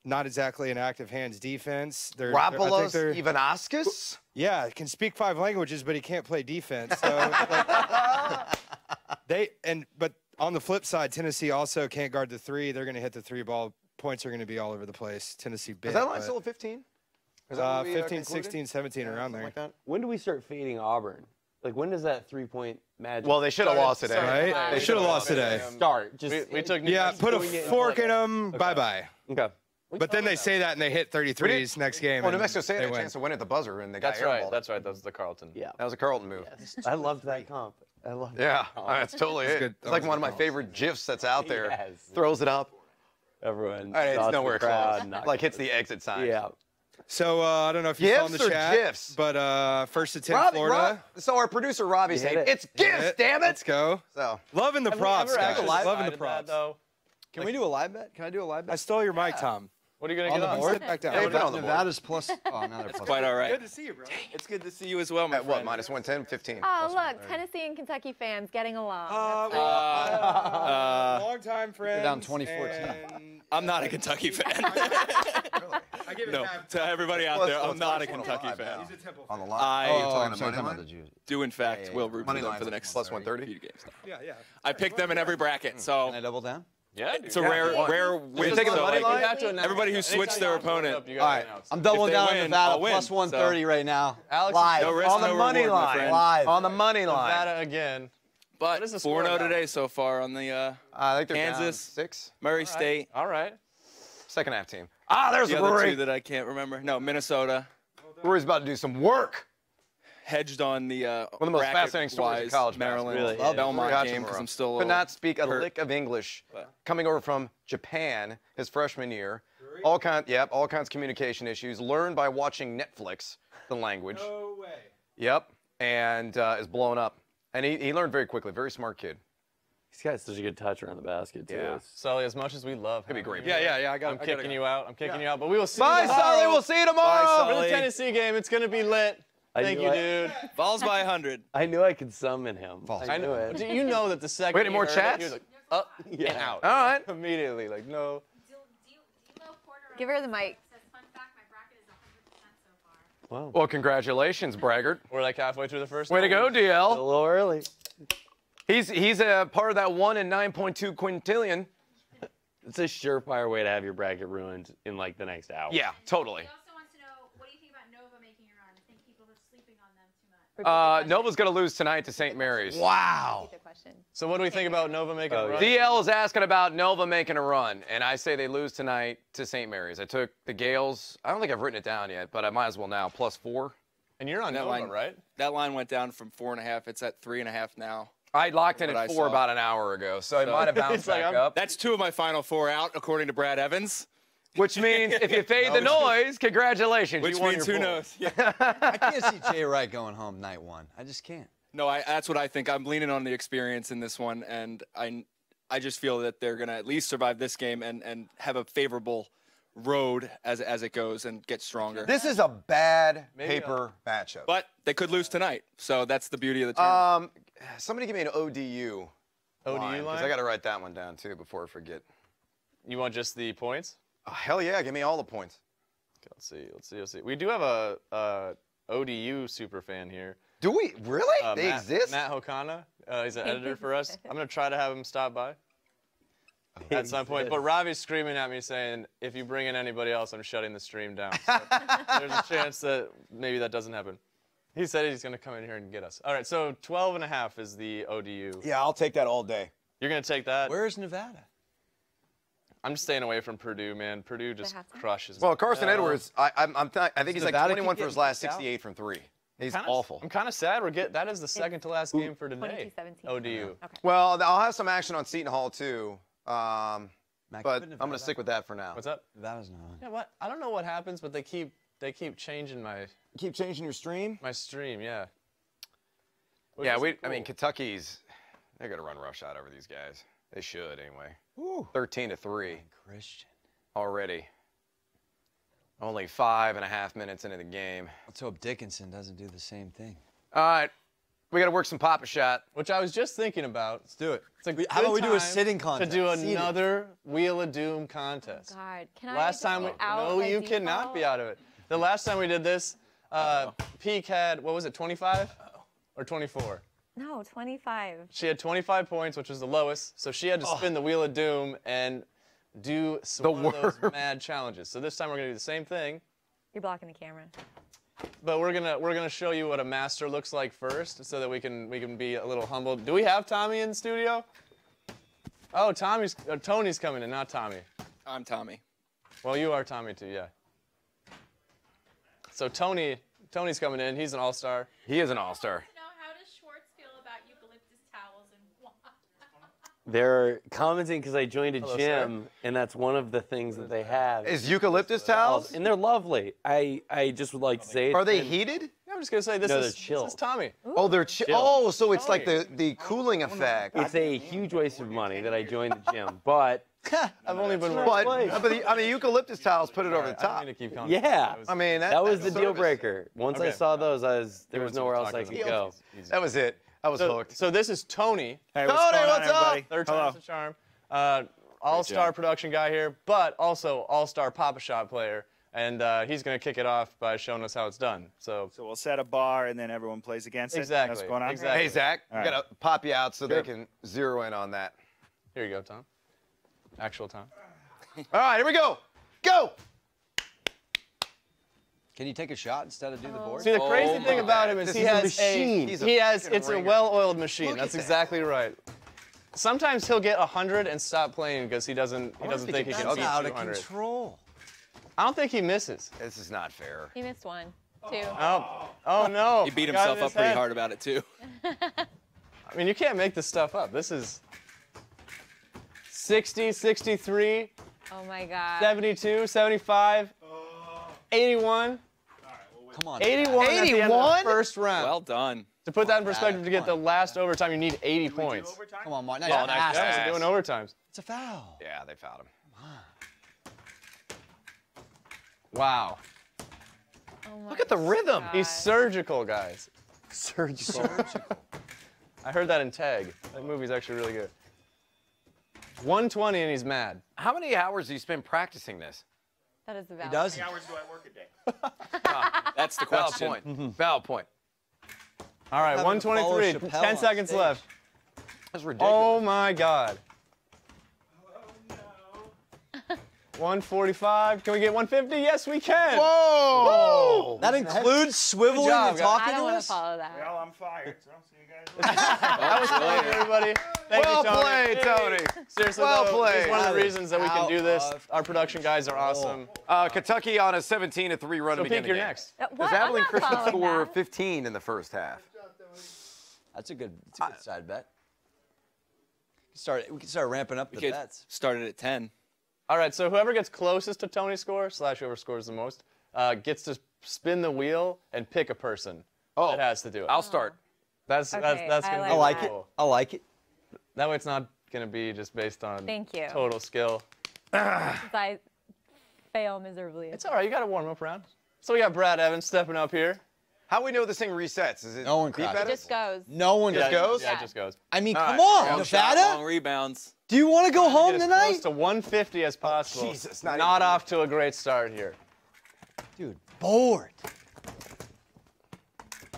not exactly an active hands defense. I think Rapolos they're- Ivanauskas? Yeah, can speak 5 languages, but he can't play defense. So, but on the flip side, Tennessee also can't guard the 3. They're going to hit the 3 ball. Points are going to be all over the place. Tennessee big. Is that line but, still at 15? Is that what we, 15, concluded? 16, 17, around Something there. like that? When do we start fading Auburn? Like, when does that 3-point magic Well, they should have lost today. Right? They should have lost today. start? Just We took Yeah, put a doing it in fork in them. Bye-bye. Okay. But then they say that and they hit 33s next game. Well, New and Mexico State they had a win. chance to win at the buzzer, and they got That's right. airballed. That's right. That was the Carlton. Yeah. That was a Carlton move. I loved that comp. I loved Yeah, that's totally it. good. It's That like was one of good my favorite GIFs that's out there. Yes. Throws it up. everyone. And it's shots the nowhere crowd, close. knocked Like it. hits the exit sign. Yeah. So I don't know if you saw in the GIFs or chat, GIFs? but first to 10 Florida. So our producer Robbie's saying, it. it's GIFs, damn it! Let's go. So, Loving the props, Ever guys. actually Loving the decided that, props. though? Can we do a live bet? Can I do a live I bet? stole your mic, Tom. What are you gonna On get the on? board? Sit back down. Yeah, put it on the board. Nevada's plus. Oh, now they're plus. Quite all right. Good to see you, bro. It's good to see you as well, my at what, friend. minus 110, 15? Oh, look, Tennessee and Kentucky fans getting along. That's long time friends. down 2014. and- I'm not a Kentucky fan. I give it No, half. to everybody out Plus, there, well, I'm it's not a minus Kentucky 105 fan. now. Temple On the fan. line. I Oh, I'm talking sorry, money talking line? about the Jews. do, in fact, will root for Money them line's for the next plus 130? few games. Yeah, yeah. I picked them in every bracket, so Can I double down? Yeah, it's a rare win. taking the so, money like, line? You have to announce Everybody who it. switched their Anytime you opponent. up, you All gotta right, announce I'm it. doubling If they down on win, Nevada I'll win, plus so- 130 right now. Alex, Live. No risk, On the no money reward, my line. friend. Live. On the money line. Nevada again. But What is the score 4-0 now? today so far on the I think they're down Kansas. 6. Murray State. All right. Second half team. Ah, there's The the other Brewery. two that I can't remember. No, Minnesota. Brewery's about to do some work. Hedged on the One of the most fascinating stories in college Maryland basketball. Really? Belmont Brewery game because Hachimura. I'm still Could not speak a hurt. lick of English. But- Coming over from Japan his freshman year. All kinds of communication issues. Learned by watching Netflix, the language. No way. Yep. and is blowing up. And he learned very quickly. Very smart kid. He's got such a good touch around the basket, too. Yeah. Sully, as much as we love him. It'd be great. Yeah. I'm kicking you out. I'm kicking you out. But we will see Bye, you tomorrow. Sully. We'll see you tomorrow. For the Tennessee game, it's going to be lit. Thank you, dude. Falls by 100. I knew I could summon him. I knew it. Do you know that the second Wait, any he more heard it, chats? he was like, up and out. All right. Immediately, like, no. Give her the mic. Fun fact, my bracket is 100% so far. Wow. Well, congratulations, braggart. We're like halfway through the first Way to go, A DL. little early. He's a part of that 1 in 9.2 quintillion. It's a surefire way to have your bracket ruined in like the next hour. Yeah, totally. He also wants to know, what do you think about Nova making a run? I think people are sleeping on them too much. Nova's going to lose tonight to St. Mary's. Wow. So what do we think about Nova making a run? DL is asking about Nova making a run, and I say they lose tonight to St. Mary's. I took the Gales. I don't think I've written it down yet, but I might as well now. +4. And you're on That Nova, line, right? That line went down from 4.5. It's at 3.5 now. I locked in What I at 4 saw. about an hour ago, so it might have bounced It's like back I'm- up. That's 2 of my final 4 out, according to Brad Evans. Which means if you fade the noise, congratulations. Which you won means your who pool. knows? Yeah. I can't see Jay Wright going home night 1. I just can't. No, that's what I think. I'm leaning on the experience in this one, and I just feel that they're going to at least survive this game and have a favorable road as it goes and get stronger. This is a bad paper matchup. But they could lose tonight, so that's the beauty of the tournament. Somebody give me an ODU. ODU Because line? I got to write that one down too before I forget. You want just the points? Oh, hell yeah, give me all the points. Okay, let's see. We do have a ODU super fan here. Do we really? They Matt, exist? Matt Hokana. He's an editor for us. I'm gonna try to have him stop by at some point. But Ravi's screaming at me saying, "If you bring in anybody else, I'm shutting the stream down." So there's a chance that maybe that doesn't happen. He said he's gonna come in here and get us. All right, so 12.5 is the ODU. Yeah, I'll take that all day. You're gonna take that? Where's Nevada? I'm just staying away from Purdue, man. Purdue just crushes. Well, Carson Edwards, I think he's like Nevada 21 keep for his getting last kicked out? 68 from 3. He's Kinda- awful. I'm kind of sad. That is the second to last game for today. 22-17. ODU. Okay. Well, I'll have some action on Seton Hall too, Matt, but keep it I'm going Nevada. to stick with that for now. What's up? Nevada's not on. Yeah, what? I don't know what happens, but they keep changing my Keep changing your stream? stream. Yeah. Which Yeah, is I mean, cool. Kentucky's, they're going to run roughshod over these guys. They should anyway. Ooh. 13-3 Christian. already. Only 5.5 minutes into the game. Let's hope Dickinson doesn't do the same thing. All right, we got to work some Papa Shot. Which I was just thinking about. Let's do it. It's a How about good we do a time sitting contest? To do Seated. another Wheel of Doom contest. God, can Last I time be out no, by you default? cannot be out of it. The last time we did this, Peak had, what was it, 25 or 24? No, 25. She had 25 points, which was the lowest, so she had to spin the Wheel of Doom and do one of those mad challenges. So this time we're gonna do the same thing, You're blocking the camera. but we're gonna show you what a master looks like first, so that we can be a little humble. Do we have Tommy in the studio? Oh, Tony's coming in, not Tommy. I'm Tommy. Well, you are Tommy too, yeah. So Tony's coming in. He's an all-star. He is an all-star. To know, how does Schwartz feel about eucalyptus towels and why? They're commenting because I joined a Hello, gym, and that's one of the things that they have. Is eucalyptus towels? And they're lovely. I just would like to say Are they it's been- heated? I'm just gonna say this No, they're is chill. This is Tommy. Oh, they're oh, so it's like the cooling effect. It's a huge waste of money that I joined the gym, but I've only been. But the eucalyptus towels put it over the I top. don't mean to keep going. yeah, I mean, that was the that's deal service. breaker. Once I Okay. saw those, there was Everyone's nowhere else talking I to could them. go. That was it. I was hooked. So this is Tony. Hey, Tony, what's going on, what's up? everybody? Third Hello. time's the charm. All-star production guy here, but also all-star Papa Shot player. And he's going to kick it off by showing us how it's done. So So we'll set a bar and then everyone plays against it. Exactly, That's what's going on. exactly. Hey, Zach, All we right. got to pop you out so they can zero in on that. here you go, Tom. Actual Tom. All right, here we go. Go! Can you take a shot instead of do the board? See, the crazy Oh thing my about God. him is This he is a has machine. He's a fucking it's a ringer. well-oiled machine. Look That's at that. exactly right. Sometimes he'll get 100 and stop playing because he doesn't if think he he can can beat That's out of 200. control. I don't think he misses. This is not fair. He missed one. 2. Oh no. He beat Got it himself in up his pretty head. hard about it, too. I mean, you can't make this stuff up. This is 60, 63, Oh my God. 72, 75, 81. come on. 81 at the end of the 81? first round. Well done. To put that in perspective, to get the last overtime, you need 80 points. Come on, Mark. Nice Yeah, pass. nice. Doing overtimes. It's a foul. Yeah, they fouled him. Wow. Oh Look at the rhythm. God. He's surgical, guys. Surgical. I heard that in Tag. That movie's actually really good. 120 and he's mad. How many hours do you spend practicing this? That is the He valid. does. How many hours do I work a day? That's the Valid question. point. Valid point. All right, Having to follow 123. Chappelle 10 on seconds stage. left. That's ridiculous. Oh my God. 145. Can we get 150? Yes, we can. Whoa! That includes swiveling job, and guys. talking I don't to want to us? follow that. Well, I'm fired, so I'll see you guys later. That was fun, everybody. Thank Well you, Tony. played, Tony. Seriously, Well though, played. it's one of the That is reasons that we can do this. out of Our production guys are awesome. Kentucky on a 17-3 run So, to begin Pete, the you're game. next. What? Does I'm Abilene not Christian following score that. 15 in the first half? That's a good side bet. We can start ramping up the Get bets. started at 10. All right, so whoever gets closest to Tony's score, / whoever scores the most, gets to spin the wheel and pick a person that has to do it. I'll start. That's Okay, going to I be I like that. it. cool. I like it. That way it's not going to be just based on Thank you. total skill. Since I fail miserably. It's all right. You got to warm up round. So we got Brad Evans stepping up here. How do we know this thing resets? Is it No one beat crashes. It better? just goes. No one Just does. goes? Yeah, it just goes. I mean, All come right. on, Long shot, Nevada. long rebounds. Do you want to go home Get as tonight? close to 150 as possible. Jesus, not not even- off to a great start here. Dude, bored.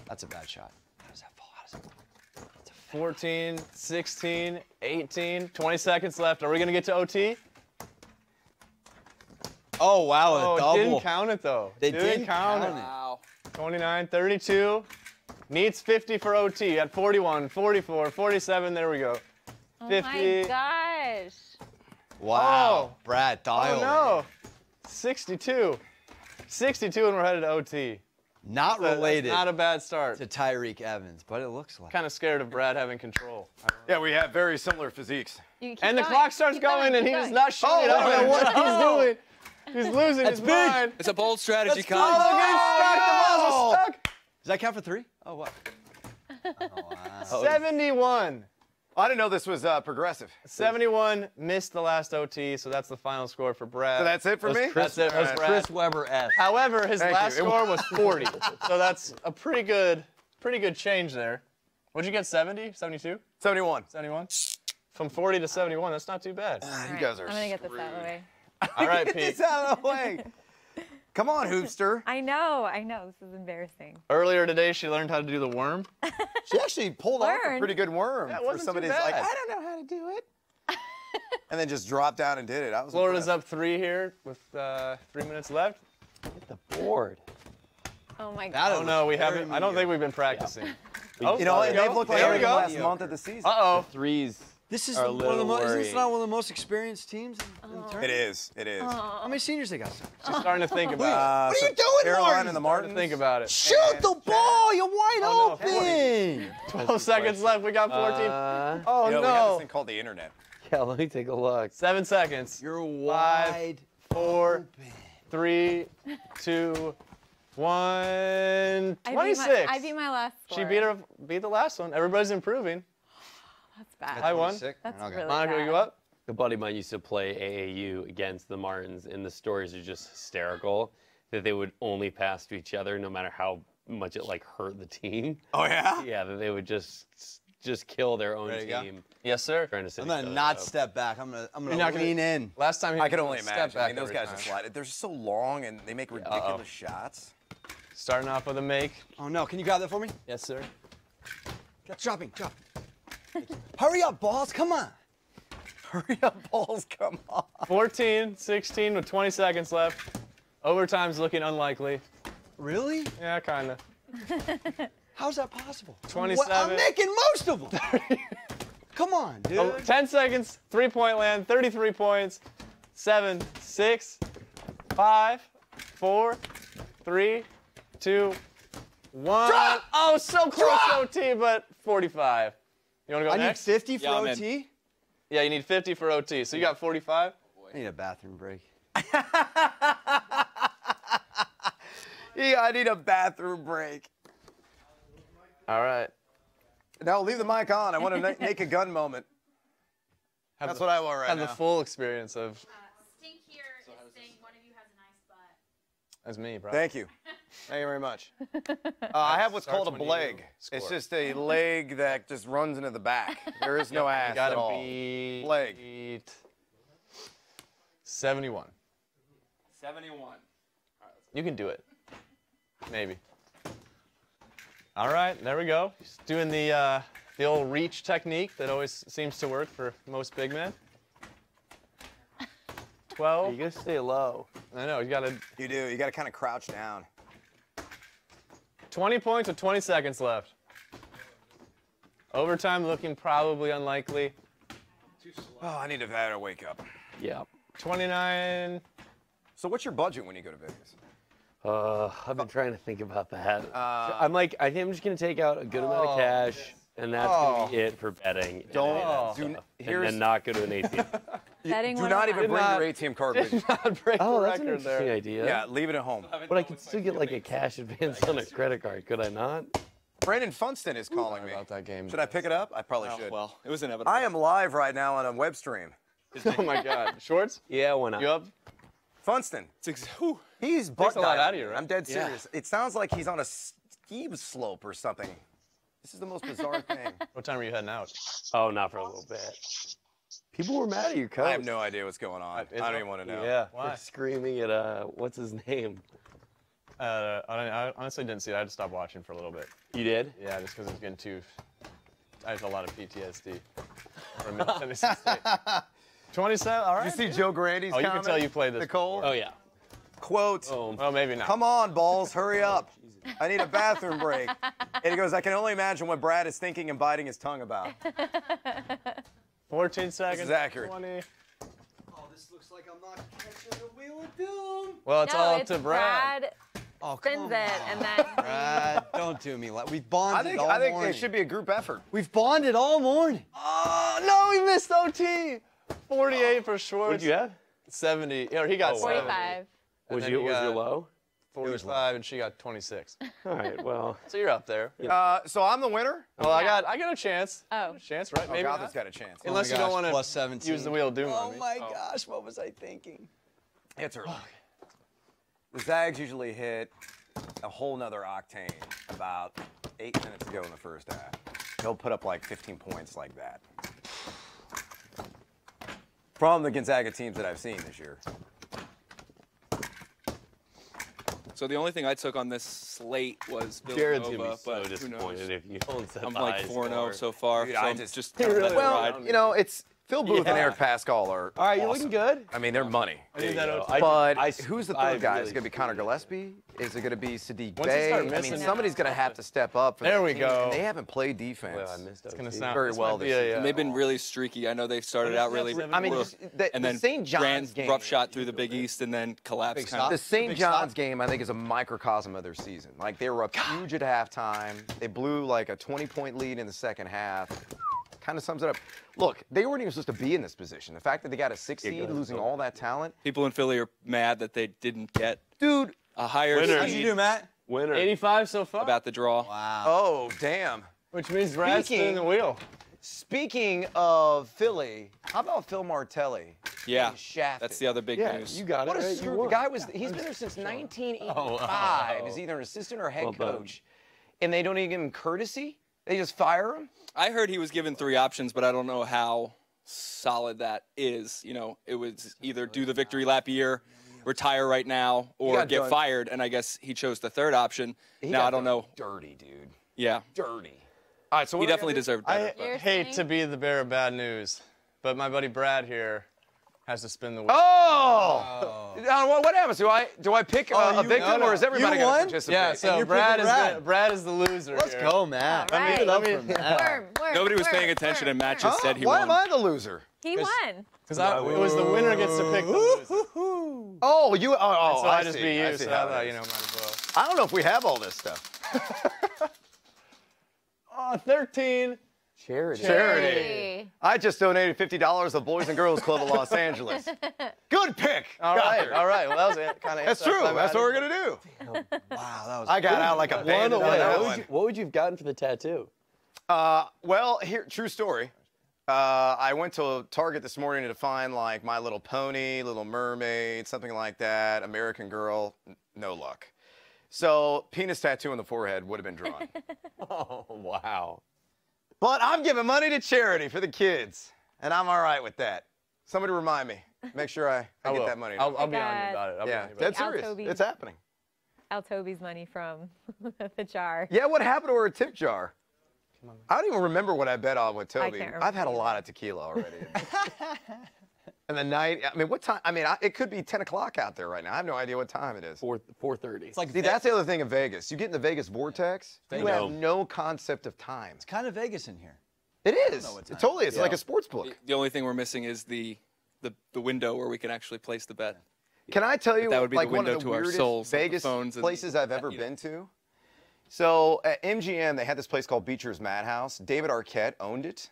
That's a bad shot. How does that fall? How does that fall? 14, 16, 18, 20 seconds left. Are we going to get to OT? Oh, wow, a Oh, double. it didn't count it, though. They Didn't didn't count count it. it. Wow. 29, 32. Needs 50 for OT. At 41, 44, 47. There we go. Oh 50. my gosh. Wow. Oh. Brad, dial. Oh, no. 62. 62, and we're headed to OT. Not That's related not a bad start. to Tyreek Evans, but it looks like. Kind of scared of Brad having control. Yeah, we have very similar physiques. You keep And the going, clock starts keep going, and keep he's going. not shooting. I don't know what he's doing. He's losing his mind. It's a bold strategy, Let's Kyle. go. Oh, look, he's stuck. The balls are stuck. Does that count for 3? Oh, what? 71. I didn't know this was progressive. 71 missed the last OT, so that's the final score for Brad. So that's it for me? That's it. That's Brad. Chris Webber F. However, his Thank last you. score was 40, so that's a pretty good change there. What'd you get? 70? 72? 71. 71? From 40 to 71. That's not too bad. You guys are I'm gonna get this out of the way. All right, Pete. It's out of the way. Come on, Hoopster. I know. This is embarrassing. Earlier today, she learned how to do the worm. She actually pulled off a Learn. pretty good worm Yeah, it for wasn't too somebody that's like, bad. I don't know how to do it. And then just dropped down and did it. I was Florida's impressed. up 3 here with 3 minutes left. Hit the board. Oh my That god. Oh no, we Very haven't. I don't think we've been practicing. Oh, You know, there and we they've go. looked like There we every go. last month of the season. Uh-oh. Threes. This is Are a one of the little most. Isn't this worried. not one of the most experienced teams in the It tournament? is. It is. How many seniors they got? She's starting to think about What are you doing, Carolina Martin? and the it. Martins. Think about it. Shoot the ball! You're wide Oh, no, open. 12 seconds left. We got 14. Oh You know, we have this no. thing called the internet. Yeah, let me take a look. 7 seconds. You're 5, wide. 4, 3, 2, 1. 26. I beat my last score. She beat the last one. Everybody's improving. That's bad. I won. That's Okay. really Monica, bad. you up? A buddy of mine used to play AAU against the Martins, and the stories are just hysterical. That they would only pass to each other, no matter how much it like hurt the team. Oh, yeah? Yeah, that they would just kill their own Ready to go? team Yes, sir. trying to set I'm each gonna other not up. step back. I'm gonna You're not gonna- lean in. Last time he I can only step imagine. I back mean, those every guys time. are sliding. They're just so long, and they make ridiculous shots. Starting off with a make. Oh no! Can you grab that for me? Yes, sir. Drop. Hurry up, balls! Come on. Hurry up, balls, come on. 14, 16 with 20 seconds left. Overtime's looking unlikely. Really? Yeah, kind of. How's that possible? 27. I'm making most of them. Come on, dude. 10 seconds, 3-point land, 33 points. 7, 6, 5, 4, 3, 2, 1. Drop! Oh, so close Drop! to OT, but 45. You want to go I need next? 50 for Yeah, I'm in. OT. Yeah, you need 50 for OT. So you got 45? I need a bathroom break. Yeah, I need a bathroom break. All right. No, leave the mic on. I want a naked gun moment. That's what I want right Have now. the full experience of. Stink here is saying one of you has a nice butt. That's me, bro. Thank you. Thank you very much. I have what's called a Starts when bleg. you It's score. just a leg that just runs into the back. There is no ass Gotta at all. beat Leg. 71. 71. You can do it. Maybe. All right, there we go. Just doing the old reach technique that always seems to work for most big men. 12. You gotta stay low. I know, you gotta. You do. You got to kind of crouch down. 20 points with 20 seconds left. Overtime looking probably unlikely. Oh, I need to wake up. Yeah. 29. So what's your budget when you go to Vegas? I've been trying to think about that. I'm like, I think I'm just gonna take out a good amount of cash, and that's gonna be it for betting. Don't. And then not go to an ATM. Betting Do not even bring your ATM card with you. Not break Oh, the that's an record interesting there. idea. Yeah, leave it at home. But I could still get like a cash advance on a credit card, could I not? Brandon Funston is calling me. About that game. Should I pick it up? I probably Oh, should. well, it was inevitable. I am live right now on a web stream. Oh my God. Shorts? Yeah, why not? You up? Funston. Whew. He's butt Takes a lot diving. out of you, right? I'm dead Yeah. serious. It sounds like he's on a ski slope or something. This is the most bizarre thing. What time are you heading out? Oh, not for a little bit. People were mad at your coach. I have no idea what's going on. I don't even want to know. Yeah, Why? for screaming at what's his name? I honestly didn't see it. I had to stop watching for a little bit. You did? Yeah, just because it was getting too. I had a lot of PTSD from Middle Tennessee State. 27. All right. Did you see Joe Grandy's Oh, you comment? can tell you played this. Nicole? Oh yeah. Quote, Well, maybe not. come on, balls, hurry up. I need a bathroom break. And he goes, I can only imagine what Brad is thinking and biting his tongue about. 14 seconds. This is accurate. 20. Oh, this looks like I'm not catching the wheel of doom. Well, it's No, all up it's to Brad. Oh, spins it, and then Brad, don't do me like we've bonded all I think morning. it should be a group effort. We've bonded all morning. Oh, no, he missed OT. 48 for Schwartz. What'd you have? 70. Or he got 70. 45. And Was then you you was your got low? 45, and she got 26. All right. Well. So you're up there. So I'm the winner? Well, I got a chance. Oh. A chance, right? Maybe Gotham's not. got a chance. Unless Oh you my don't gosh, want plus to 17. use the wheel of doom Oh on me. my gosh, what was I thinking? It's early. The Zags usually hit a whole nother octane about 8 minutes ago in the first half. They'll put up like 15 points like that. From the Gonzaga teams that I've seen this year. So the only thing I took on this slate was Jared's Villanova, gonna be so but who disappointed knows? if you don't set I'm the like high 4-0 score. so far, Dude, so I I'm just- just kind of letting it Well, ride. you know, it's Phil Booth and Yeah. Eric Pascal are All right, you're awesome. looking good. I mean, they're money. I need that go. OT. But who's the I third guy? really Is it going to be Connor Gillespie? Is it going to be Sadiq Once you Bey? start I mean, missing somebody's going to have to step up. For There that we team, go. and they haven't played defense. Well, I missed It's gonna OT. sound very this well might this be a, season. And they've been really streaky. I know they've started out really I mean, rough, the and then St. John's ran game. rough shot through the Big East and then collapsed. Kind The of. St. John's game, I think, is a microcosm of their season. Like, they were up huge at halftime. They blew like a 20-point lead in the second half. Kind of sums it up. Look, they weren't even supposed to be in this position. The fact that they got a 6 seed, losing all that talent. People in Philly are mad that they didn't get Dude. a higher Winner. How'd you do, Matt? Winner. 85 so far. about the draw. Wow. Oh, damn. Which means Brad's spinning the wheel. Speaking of Philly, how about Phil Martelli? Yeah, Getting shafted. that's the other big Yeah, news. you got What it. a Right? You screw. The won. guy he's been there since 1985. He's either an assistant or head Well done. coach. And they don't even give him courtesy? They just fire him? I heard he was given 3 options, but I don't know how solid that is. You know, it was either do the victory lap year, retire right now, or got get done- fired. And I guess he chose the third option. Now got I don't done know. Dirty, dude. Yeah, Dirty. All right, so he what do we definitely gotta do? deserved better. I but- hate to be the bearer of bad news, but my buddy Brad here has to spin the wheel. Oh! What happens? Do I pick a victim, or is everybody You going to won? participate? Yeah, so you're Brad picking is Brad. Brad is the loser. Let's here. go, Matt. All right. Give it up I mean- for Matt. Worm, Nobody was worm, paying attention, worm. and Matt just said he Why won. am I the loser? He won. Because it was the winner gets to pick the loser. Oh, you. So I I just see. be I you, see so how I it thought, is. you know, might as well. I don't know if we have all this stuff. 13. Charity. I just donated $50 to the Boys and Girls Club of Los Angeles. Good pick. All right. Gothard. All right. Well, that was kind of. That's true. That's what we're gonna do. Wow, that was. I got out like a bandit on that one. What would you have gotten for the tattoo? Well, here, true story. I went to Target this morning to find like My Little Pony, Little Mermaid, something like that, American Girl. No luck. So penis tattoo on the forehead would have been drawn. Oh, wow. But I'm giving money to charity for the kids, and I'm all right with that. Somebody remind me. Make sure I get that money. I'll be on you about it. Yeah, that's serious. It's happening. Al Toby's money from the jar. Yeah, what happened to her tip jar? I don't even remember what I bet on with Toby. can't remember I've had a lot of tequila already. And the night, I mean, what time? I mean, it could be 10 o'clock out there right now. I have no idea what time it is. 4:30. It's like See, that's the other thing in Vegas. You get in the Vegas vortex, you have no concept of time. It's kind of Vegas in here. It is. It totally is. It's like a sports book. The only thing we're missing is the window where we can actually place the bet. Can I tell you, That would be like the one window of the to our weirdest souls, like the Vegas phones and- places I've ever been to? So at MGM, they had this place called Beecher's Madhouse. David Arquette owned it.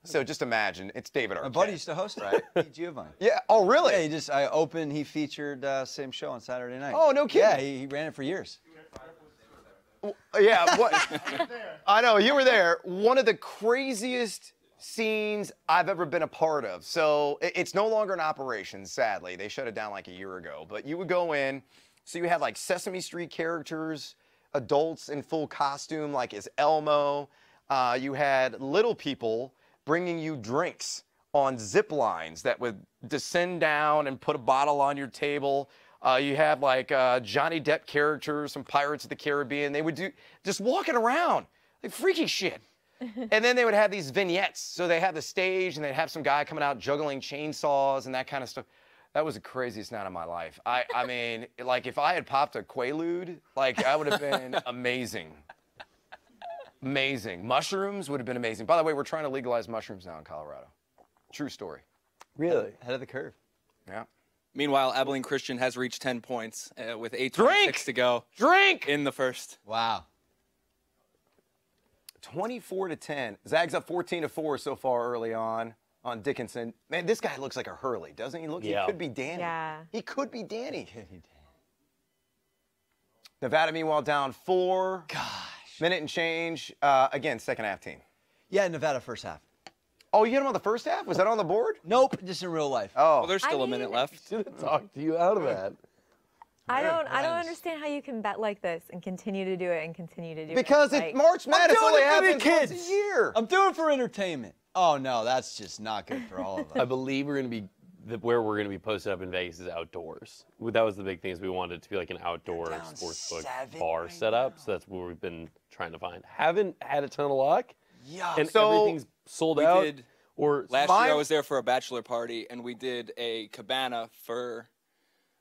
So just imagine, it's David Arquette. My buddy used to host it, Pete Giovanni. Yeah. Oh, really? Yeah, he featured same show on Saturday night. Oh, no kidding. Yeah, he ran it for years. Yeah. What? I know you were there. One of the craziest scenes I've ever been a part of. So it's no longer an operation, sadly. They shut it down like a year ago. But you would go in. So you had like Sesame Street characters, adults in full costume, like as Elmo. You had little people bringing you drinks on zip lines that would descend down and put a bottle on your table. You had like Johnny Depp characters from Pirates of the Caribbean. They would do just walking around, like freaky shit. And then they would have these vignettes. So they have the stage and they'd have some guy coming out juggling chainsaws and that kind of stuff. That was the craziest night of my life. I mean, like if I had popped a Quaalude, like I would have been amazing. Amazing. Mushrooms would have been amazing. By the way, we're trying to legalize mushrooms now in Colorado. True story. Really? Ahead of the curve. Yeah. Meanwhile, Abilene Christian has reached 10 points with 8:26 to go. Drink! In the first. Wow. 24-10. Zags up 14-4 so far early on Dickinson. Man, this guy looks like a Hurley, doesn't he? Look, Yeah. he could be Danny. Yeah. He could be Danny. Nevada, meanwhile, down 4. Gosh. Minute and change. Again, second half team. Yeah, Nevada first half. Oh, you had him on the first half? Was that on the board? Nope, just in real life. Oh. Well, there's still a minute left. Should have talked you out of that. I don't understand how you can bet like this and continue to do it and continue to do it. Because Like, March Madness doing only it for the happens once kids. a year. I'm doing it for entertainment. Oh no, that's just not good for all of us. I believe we're going to be, where we're going to be posted up in Vegas is outdoors. That was the big thing, is we wanted it to be like an outdoor Down sports book 7 bar right setup. So that's what we've been trying to find. Haven't had a ton of luck. Yeah. And So, everything's sold we out. did- Or Last year I was there for a bachelor party, and we did a cabana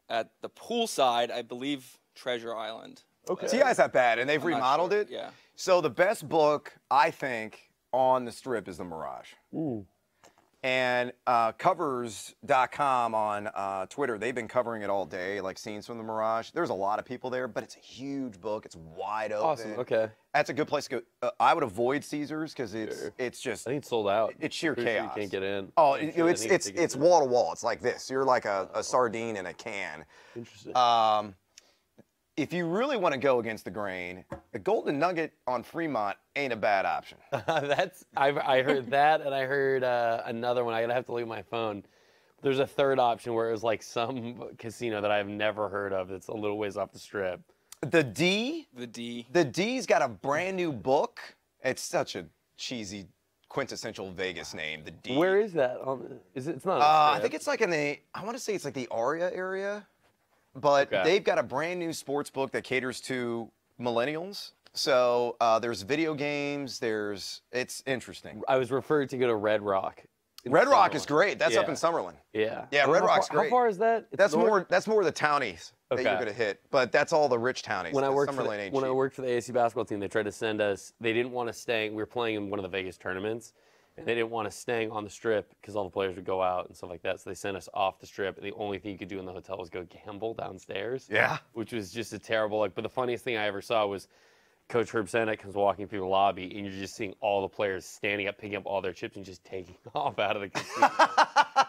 at the poolside, I believe, Treasure Island. Okay. TI's not bad, and they've I'm not remodeled sure, it. yeah. So the best book, I think, on the Strip is The Mirage. And covers.com on Twitter, they've been covering it all day, like scenes from The Mirage. There's a lot of people there, but it's a huge book. It's wide open. Awesome. Okay. That's a good place to go. I would avoid Caesars because it's just I think it's sold out. It's sheer Pretty sure chaos. You can't get in. Oh, Pretty sure I think it's wall to wall. It's like this. You're like a sardine in a can. Interesting. If you really want to go against the grain, the Golden Nugget on Fremont ain't a bad option. I heard that, and I heard another one. I'm gonna have to look at my phone. There's a third option where it was like some casino that I've never heard of. That's a little ways off the Strip. The D. The D. The D's got a brand new book. It's such a cheesy, quintessential Vegas name. The D. Where is that? It's not. On the I Strip. think it's like in the. I want to say it's like the Aria area. But Okay. they've got a brand new sports book that caters to millennials. So there's video games. It's interesting. I was referred to go to Red Rock. in Red Rock is Summerlin. great. That's up Yeah. in Summerlin. Yeah. Yeah, Red Rock's How great. far is that? It's That's north? more the townies that you're Okay. gonna hit. But that's all the rich townies. When I The worked for Summerlin ain't when I cheap. worked for the ASU basketball team, they tried to send us. They didn't want us staying. We were playing in one of the Vegas tournaments, and they didn't want us staying on the Strip because all the players would go out and stuff like that. So they sent us off the Strip, and the only thing you could do in the hotel was go gamble downstairs. Yeah. Which was just a terrible. But the funniest thing I ever saw was Coach Herb Sendek comes walking through the lobby, and you're just seeing all the players standing up, picking up all their chips, and just taking off out of the casino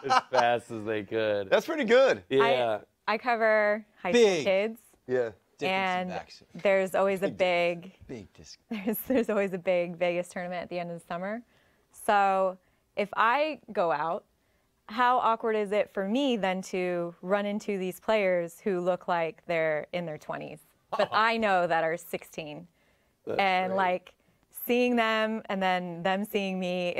as fast as they could. That's pretty good. Yeah. I cover high school kids. Yeah. And there's always a big disc. there's always a big Vegas tournament at the end of the summer. So if I go out, how awkward is it for me then to run into these players who look like they're in their 20s, but I know that are 16, and great. like seeing them and then them seeing me,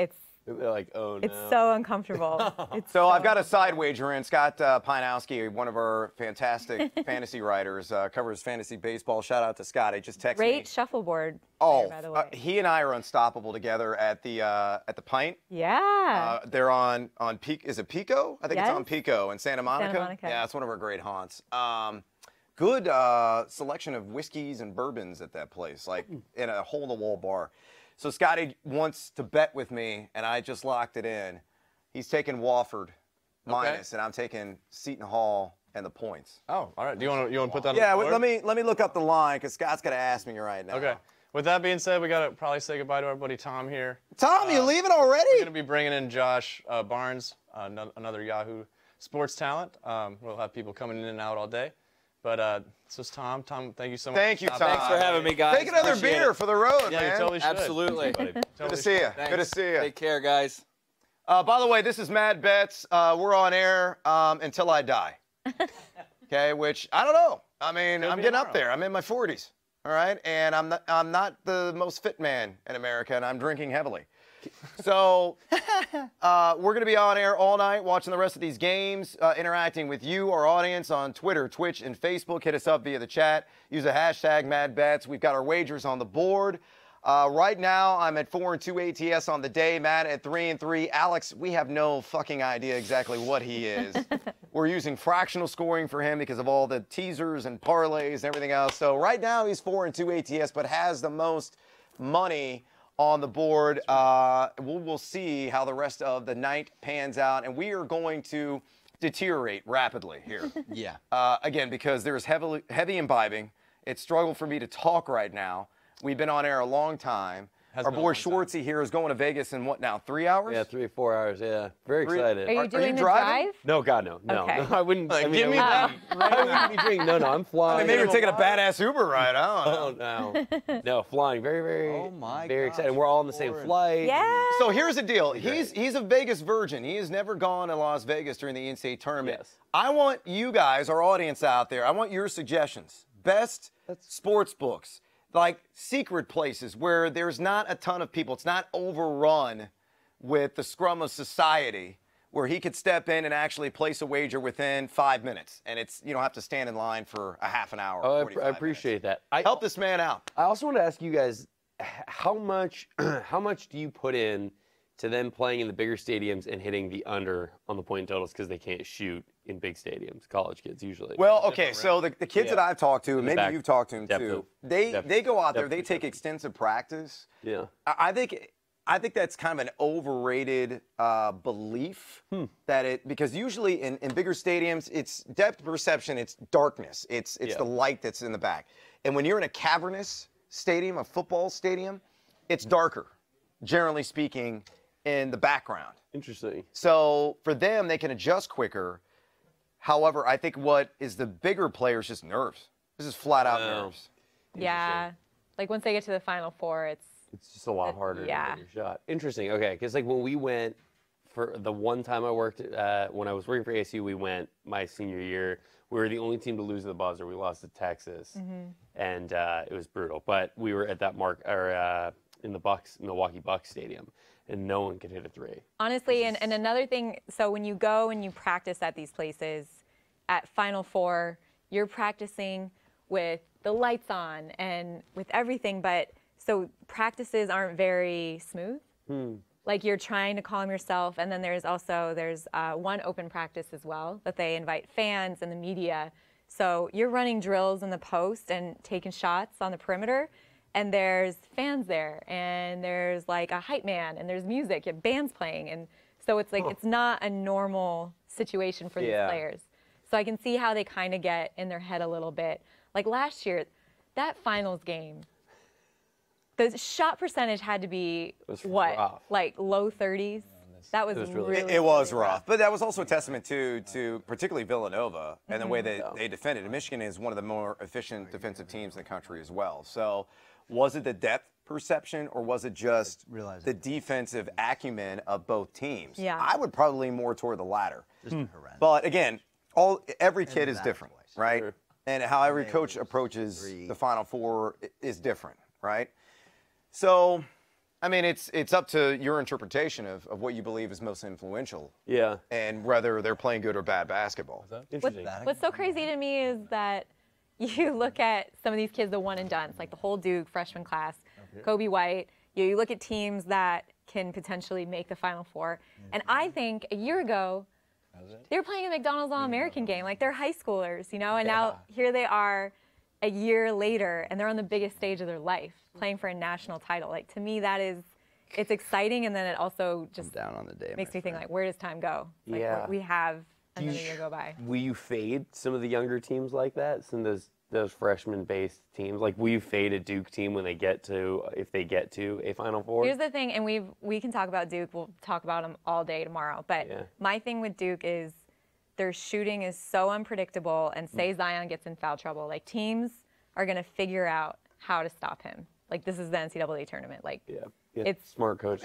They're like, oh no. it's so uncomfortable. So I've got a side wager in. Scott Pinowski, one of our fantastic fantasy writers, covers fantasy baseball. Shout out to Scott. He just texted me. Great shuffleboard Oh, player, by the way. he and I are unstoppable together at the Pint. Yeah. They're on Pico. Is it Pico? I think it's Yes. on Pico in Santa Monica. Santa Monica. Yeah, it's one of our great haunts. Good selection of whiskeys and bourbons at that place, like in a hole-in-the-wall bar. So Scotty wants to bet with me, and I just locked it in. He's taking Wofford minus, and I'm taking Seton Hall and the points. Oh, all right. Do you want to put that Yeah, on the board? let me look up the line because Scott's got to ask me right now. Okay. With that being said, we got to probably say goodbye to our buddy Tom here. Tom, you leaving already? We're going to be bringing in Josh Barnes, another Yahoo sports talent. We'll have people coming in and out all day. But this is Tom. Tom, thank you so much. Thank you, Tom. Thanks for having me, guys. Take another Appreciate beer it. for the road, Yeah, man. you totally should. Absolutely. Good to see you. Thanks. Good to see you. Take care, guys. By the way, this is Mad Bets. We're on air until I die. Okay, which I don't know. I mean, I'm getting up there. I'm in my 40s. All right, and I'm not the most fit man in America, and I'm drinking heavily. So we're going to be on air all night watching the rest of these games, interacting with you, our audience, on Twitter, Twitch, and Facebook. Hit us up via the chat. Use the hashtag MadBets. We've got our wagers on the board. Right now, I'm at 4-2 ATS on the day. Matt at 3-3. Alex, we have no fucking idea exactly what he is. We're using fractional scoring for him because of all the teasers and parlays and everything else. So right now, he's 4-2 ATS, but has the most money on the board. We'll see how the rest of the night pans out, and we are going to deteriorate rapidly here. Yeah. Again, because there's heavy imbibing. It's struggle for me to talk right now. We've been on air a long time. Our boy Schwartzy here is going to Vegas in what now, 3 hours? Yeah, 3 or 4 hours. Yeah, very excited. Are you doing the driving? drive? No, God, no, no, Okay. no. I wouldn't. I mean, give me I wouldn't be drinking. No, I'm I flying. mean, maybe you're taking a badass Uber ride. I don't know. Oh no, no, flying. Very, very, Oh my very gosh, excited. We're all on the same Lord. flight. Yeah. So here's the deal. He's a Vegas virgin. He has never gone to Las Vegas during the in-state tournament. Yes. I want you guys, our audience out there, I want your suggestions. Best sports books, like secret places where there's not a ton of people. It's not overrun with the scrum of society, where he could step in and actually place a wager within 5 minutes, and you don't have to stand in line for a half an hour. Oh, 45 I appreciate minutes. that. Help this man out. I also want to ask you guys, how much do you put in to them playing in the bigger stadiums and hitting the under on the point totals because they can't shoot in big stadiums? College kids usually. Well, okay, so the kids that I've talked to, and maybe back you've talked to them depth too, of- they go out there, depth they of take perception. extensive practice. Yeah. I think that's kind of an overrated belief that because usually in bigger stadiums, it's depth perception, it's darkness, it's the light that's in the back. And when you're in a cavernous stadium, a football stadium, it's darker, generally speaking, in the background. Interesting. So for them, they can adjust quicker. However, I think what is the bigger players just nerves. This is flat out nerves. Yeah. Like once they get to the Final Four, it's just a lot harder to yeah. get your shot. Interesting. Okay, because like when we went for the one time I worked when I was working for ASU, we went my senior year. We were the only team to lose the buzzer. We lost to Texas, and it was brutal. But we were at that in the Milwaukee Bucks stadium, and no one could hit a three. honestly, and another thing, so when you go and you practice at these places, at Final Four, you're practicing with the lights on and with everything, but so practices aren't very smooth. Like you're trying to calm yourself, and then there's one open practice as well that they invite fans and the media. So you're running drills in the post and taking shots on the perimeter, and there's fans there, and there's like a hype man, and there's music, and bands playing, and so it's like it's not a normal situation for these players. So I can see how they kind of get in their head a little bit. Like last year, that finals game, the shot percentage had to be what, rough. like low 30s. That was really It was rough, but that was also a testament to particularly Villanova and the way that they defended. And Michigan is one of the more efficient defensive teams in the country as well. So was it the depth perception or was it just the defensive acumen of both teams? Yeah. I would probably lean more toward the latter. But again, every kid is different, right? And how every coach approaches the Final Four is different, right? So, I mean, it's up to your interpretation of what you believe is most influential. Yeah. And whether they're playing good or bad basketball. Interesting. What's so crazy to me is that you look at some of these kids, the one and dones, like the whole Duke freshman class, Kobe White. You look at teams that can potentially make the Final Four. And I think a year ago, they were playing a McDonald's All-American game. Like, they're high schoolers, you know? And now here they are a year later, and they're on the biggest stage of their life, playing for a national title. Like, to me, it's exciting, and then it also just down on the day, makes me think, like, where does time go? Like, Yeah. we have another year go by. Will you fade some of the younger teams like that? Some of those freshman-based teams, like will you fade a Duke team when if they get to a Final Four? Here's the thing, and we can talk about Duke. We'll talk about them all day tomorrow. But my thing with Duke is their shooting is so unpredictable, and say Zion gets in foul trouble, like teams are going to figure out how to stop him. Like, this is the NCAA tournament. Like, it's smart coach.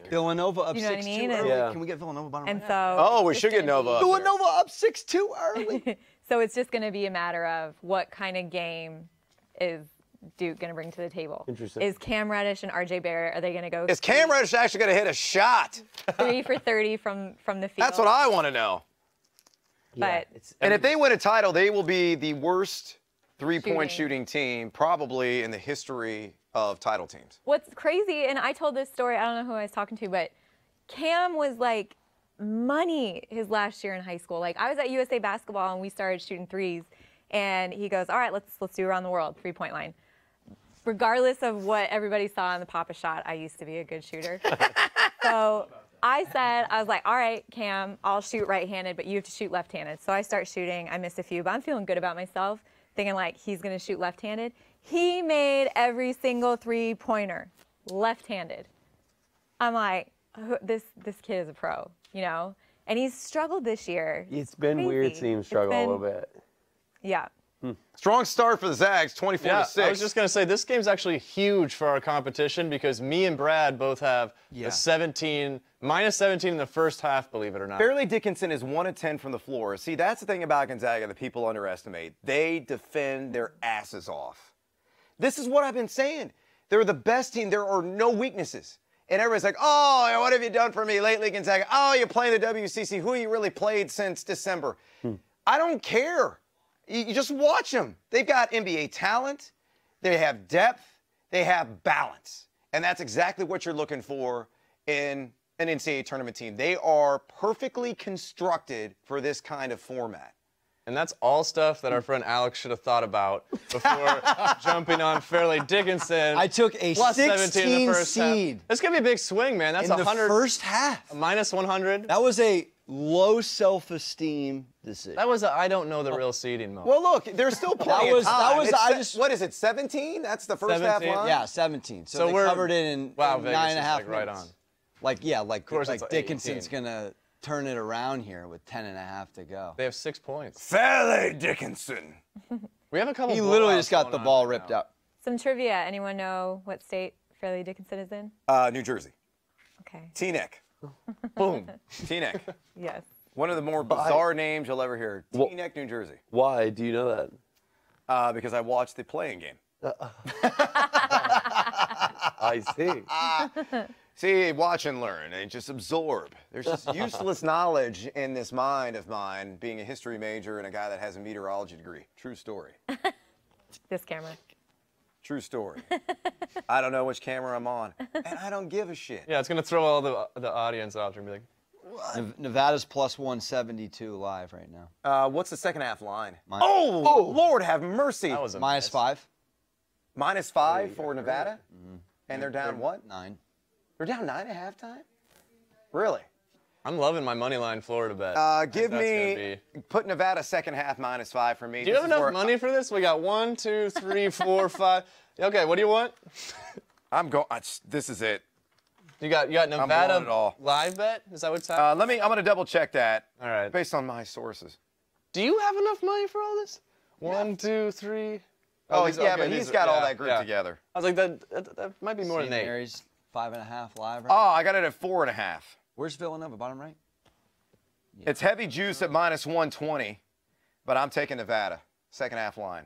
Villanova up You know what I 6-2 mean? early. Yeah. Can we get Villanova bottom And right? so Oh, we it's should get gonna Nova. be- Villanova up 6-2 early. So it's just going to be a matter of what kind of game is Duke going to bring to the table. Interesting. Is Cam Reddish and RJ Barrett, are they going to go Is Cam Reddish actually going to hit a shot? 3 for 30 from the field? That's what I want to know. But And if they win a title, they will be the worst three-point shooting team probably in the history of title teams. what's crazy, and I told this story, I don't know who I was talking to, but Cam was like money his last year in high school. Like, I was at USA Basketball, and we started shooting threes, and he goes, all right, let's do around the world, three-point line. Regardless of what everybody saw in the Papa shot, I used to be a good shooter. So I was like, all right, Cam, I'll shoot right-handed, but you have to shoot left-handed. So I start shooting. I missed a few, but I'm feeling good about myself, thinking like he's going to shoot left-handed. He made every single three-pointer left-handed. I'm like, this kid is a pro, you know? And he's struggled this year. It's been weird seeing him struggle a little bit. Yeah. Strong start for the Zags, 24-6. I was just going to say, this game's actually huge for our competition because me and Brad both have a minus 17 in the first half, believe it or not. Fairleigh Dickinson is 1 of 10 from the floor. See, that's the thing about Gonzaga that people underestimate. They defend their asses off. This is what I've been saying. They're the best team. There are no weaknesses. And everybody's like, oh, what have you done for me lately, Gonzaga? Oh, you're playing the WCC. Who you really played since December? I don't care. You just watch them. They've got NBA talent. They have depth. They have balance. And that's exactly what you're looking for in an NCAA tournament team. They are perfectly constructed for this kind of format. And that's all stuff that our friend Alex should have thought about before jumping on Fairleigh Dickinson. I took a plus 16 17 in the first seed. Half. That's going to be a big swing, man. That's in the 100. first half. Minus 100. That was a low self-esteem decision. That was I don't know the real seeding moment. Well, look, there's still plenty of time. What is it, 17? That's the first 17? half line? Yeah, 17. So they covered it in, wow, in Vegas 9.5 is minutes. right on. Like of course like it's Dickinson's 18. going to turn it around here with 10.5 to go. They have 6 points. Fairleigh Dickinson. We have a couple. He literally blowouts just got going the on ball right ripped now. out. Some trivia. Anyone know what state Fairleigh Dickinson is in? New Jersey. Okay. Teaneck. Boom. Teaneck. Yes. One of the more bizarre names you'll ever hear. Teaneck, New Jersey. Why do you know that? Because I watched the playing game. I see. See, watch and learn and just absorb. There's just useless knowledge in this mind of mine, being a history major and a guy that has a meteorology degree. True story. This camera. True story. I don't know which camera I'm on, and I don't give a shit. Yeah, it's going to throw all the audience off and be like, Nevada's plus 172 live right now. What's the second half line? Oh, Lord have mercy. that was a minus miss. 5. -5 for Nevada? And they're down what? 9. They're down 9 at halftime? Really? I'm loving my money line Florida bet. Give That's me, put Nevada second half -5 for me. Do you have enough money for this? We got 1, 2, 3, 4, 5. Okay, what do you want? This is it. You got blowing Nevada it all. live bet? Is that what's happening? I'm going to double check that. All right. Based on my sources. Do you have enough money for all this? 1, 2, 3. Oh, these- yeah, okay, but these he's are- got all yeah, that group yeah. together. I was like, that might be more St. than 8. Mary's 5.5 live. Oh, I got it at 4.5. Where's Villanova? Bottom right. It's heavy juice at minus 120, but I'm taking Nevada. Second half line.